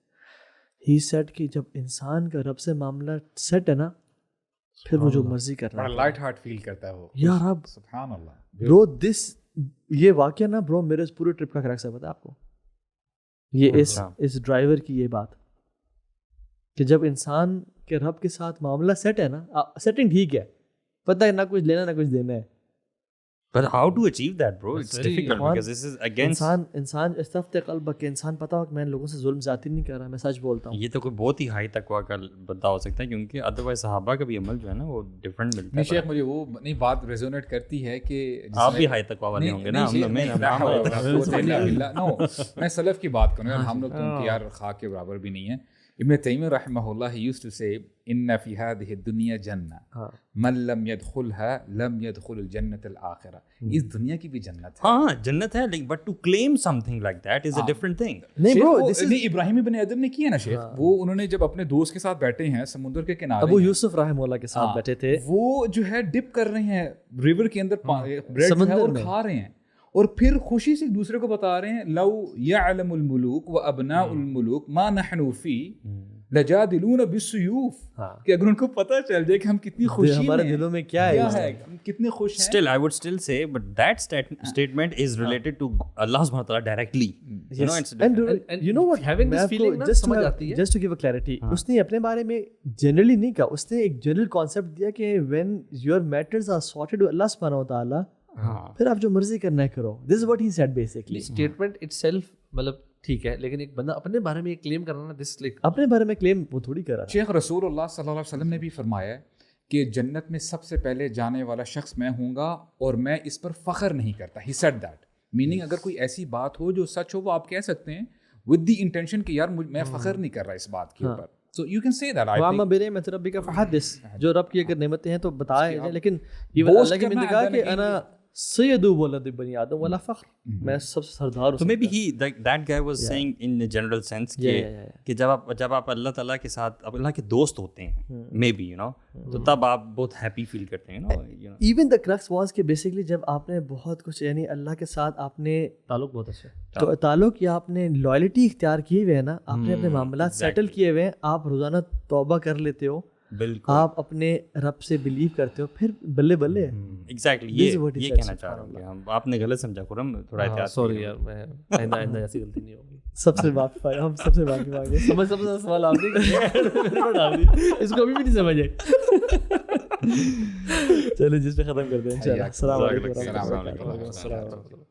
He said کہ جب انسان کا رب سے معاملہ سیٹ ہے نا پھر وہ جو مرضی کرنا ہے. بڑا لائٹ ہارٹ فیل کرتا ہے وہ. یا رب سبحان اللہ. برو دس یہ واقعہ نا برو میرے پورے ٹرپ کا کریکس ہے, پتہ ہے آپ کو یہ اس ڈرائیور کی یہ بات کہ جب انسان کے رب کے ساتھ معاملہ سیٹ ہے نا, سیٹنگ ٹھیک ہے, پتہ ہے نہ کچھ لینا نہ کچھ دینا ہے. But how to achieve that, bro? It's difficult because this is against انسان استفت قلب کہ انسان پتہ ہو کہ میں لوگوں سے ظلم زیادتی نہیں کر رہا, میں سچ بولتا ہوں. یہ تو کوئی بہت ہی ہائی تقویٰ کا بندہ ہو سکتا ہے کیونکہ ادروائز صحابہ کا بھی عمل جو ہے نا وہ ڈفرینٹ ملتا ہے. شیخ مجھے وہ نہیں بات ریزونیٹ کرتی ہے کہ آپ بھی ہائی تقویٰ والے ہوں گے نا. میں سلف کی بات کروں, ہم لوگ تو ان کی یار خاک کے برابر بھی نہیں ہیں. ابن تیمیہ رحمہ اللہ he used to say ان فی هذه الدنیا جنہ من لم يدخلها لم يدخل الجنة الآخرہ. اس دنیا کی بھی جنت ہے. ہاں جنت ہے, لیکن but to claim something like that is a different thing. نہیں برو this is ابراہیم ابن ادم نے کیا نا شیخ, وہ انہوں نے جب اپنے دوست کے ساتھ بیٹھے ہیں سمندر کے کنارے, ابو یوسف رحمہ اللہ کے ساتھ بیٹھے تھے, وہ جو ہے ڈپ کر رہے ہیں ریور کے اندر بریڈ جو ہے اور کھا رہے ہیں, اور پھر خوشی سے ایک دوسرے کو بتا رہے ہیں لو یعلم الملوک و ابناء الملوک ما نحن فی لجادلون بالسیوف, کہ اگر ان کو پتہ چل جائے کہ ہم کتنی خوشی میں ہمارے دلوں میں کیا ہے, ہم کتنے خوش ہیں. Still I would still say but that statement is related to Allah subhanahu wa ta'ala directly. You know, it's and you know what, having this feeling نا سمجھ آتی ہے. just to give a clarity, اس نے اپنے بارے میں generally نہیں کہا, اس نے ایک جنرل کانسیپٹ دیا کہ when your matters are sorted with Allah subhanahu wa ta'ala پھر آپ جو مرضی کرنا ہے کرو. This is what he said basically. Statement itself مطلب ٹھیک ہے, لیکن ایک بندہ اپنے بارے میں کلیم کرنا نا, دس لائک اپنے بارے میں کلیم وہ تھوڑی کر رہا ہے. شیخ رسول اللہ صلی اللہ علیہ وسلم نے بھی فرمایا ہے کہ جنت میں سب سے پہلے جانے والا شخص میں ہوں گا اور میں اس پر فخر نہیں کرتا. He said that. میننگ اگر کوئی ایسی بات ہو جو سچ ہو وہ آپ کہہ سکتے ہیں with the intention کہ یار میں فخر نہیں کر رہا اس بات کے اوپر. So you can say that. I وَأَمَّا بِنِعْمَةِ رَبِّكَ فَحَدِّثْ, جو رب کی اگر نعمتیں ہیں تو بتائے, لیکن اللہ کی میں نے کہا کہ انا سید ولد بنی آدم ولا فخر, میں سب سے سردار ہوں. So maybe that guy was saying in a general sense کہ جب آپ اللہ تعالیٰ کے ساتھ اللہ کے دوست ہوتے ہیں maybe you know تو تب آپ بہت ہیپی فیل کرتے ہیں. Even the crux was کہ basically جب آپ نے بہت کچھ یعنی اللہ کے ساتھ آپ نے تعلق بہت اچھا تو تعلق یا آپ نے لائلٹی اختیار کیے ہوئے ہیں نا, آپ نے اپنے معاملات سیٹل کیے ہوئے ہیں, آپ روزانہ توبہ کر لیتے ہو, بالکل آپ اپنے رب سے بلیو کرتے ہو, پھر بلے بلے. ایگزیکٹلی یہ کہنا چاہ رہا ہوں. آپ نے غلط سمجھا خرم, تھوڑا احتیاط. سوری یار, میں آئندہ ایسی غلطی نہیں ہوگی. سب سے واقف ہے, ہم سب سے واقف آگے سمجھ سوال آپ نے اس کو ابھی بھی نہیں سمجھ آئی. چلے جس پہ ختم کرتے ہیں. السلام علیکم. السلام علیکم.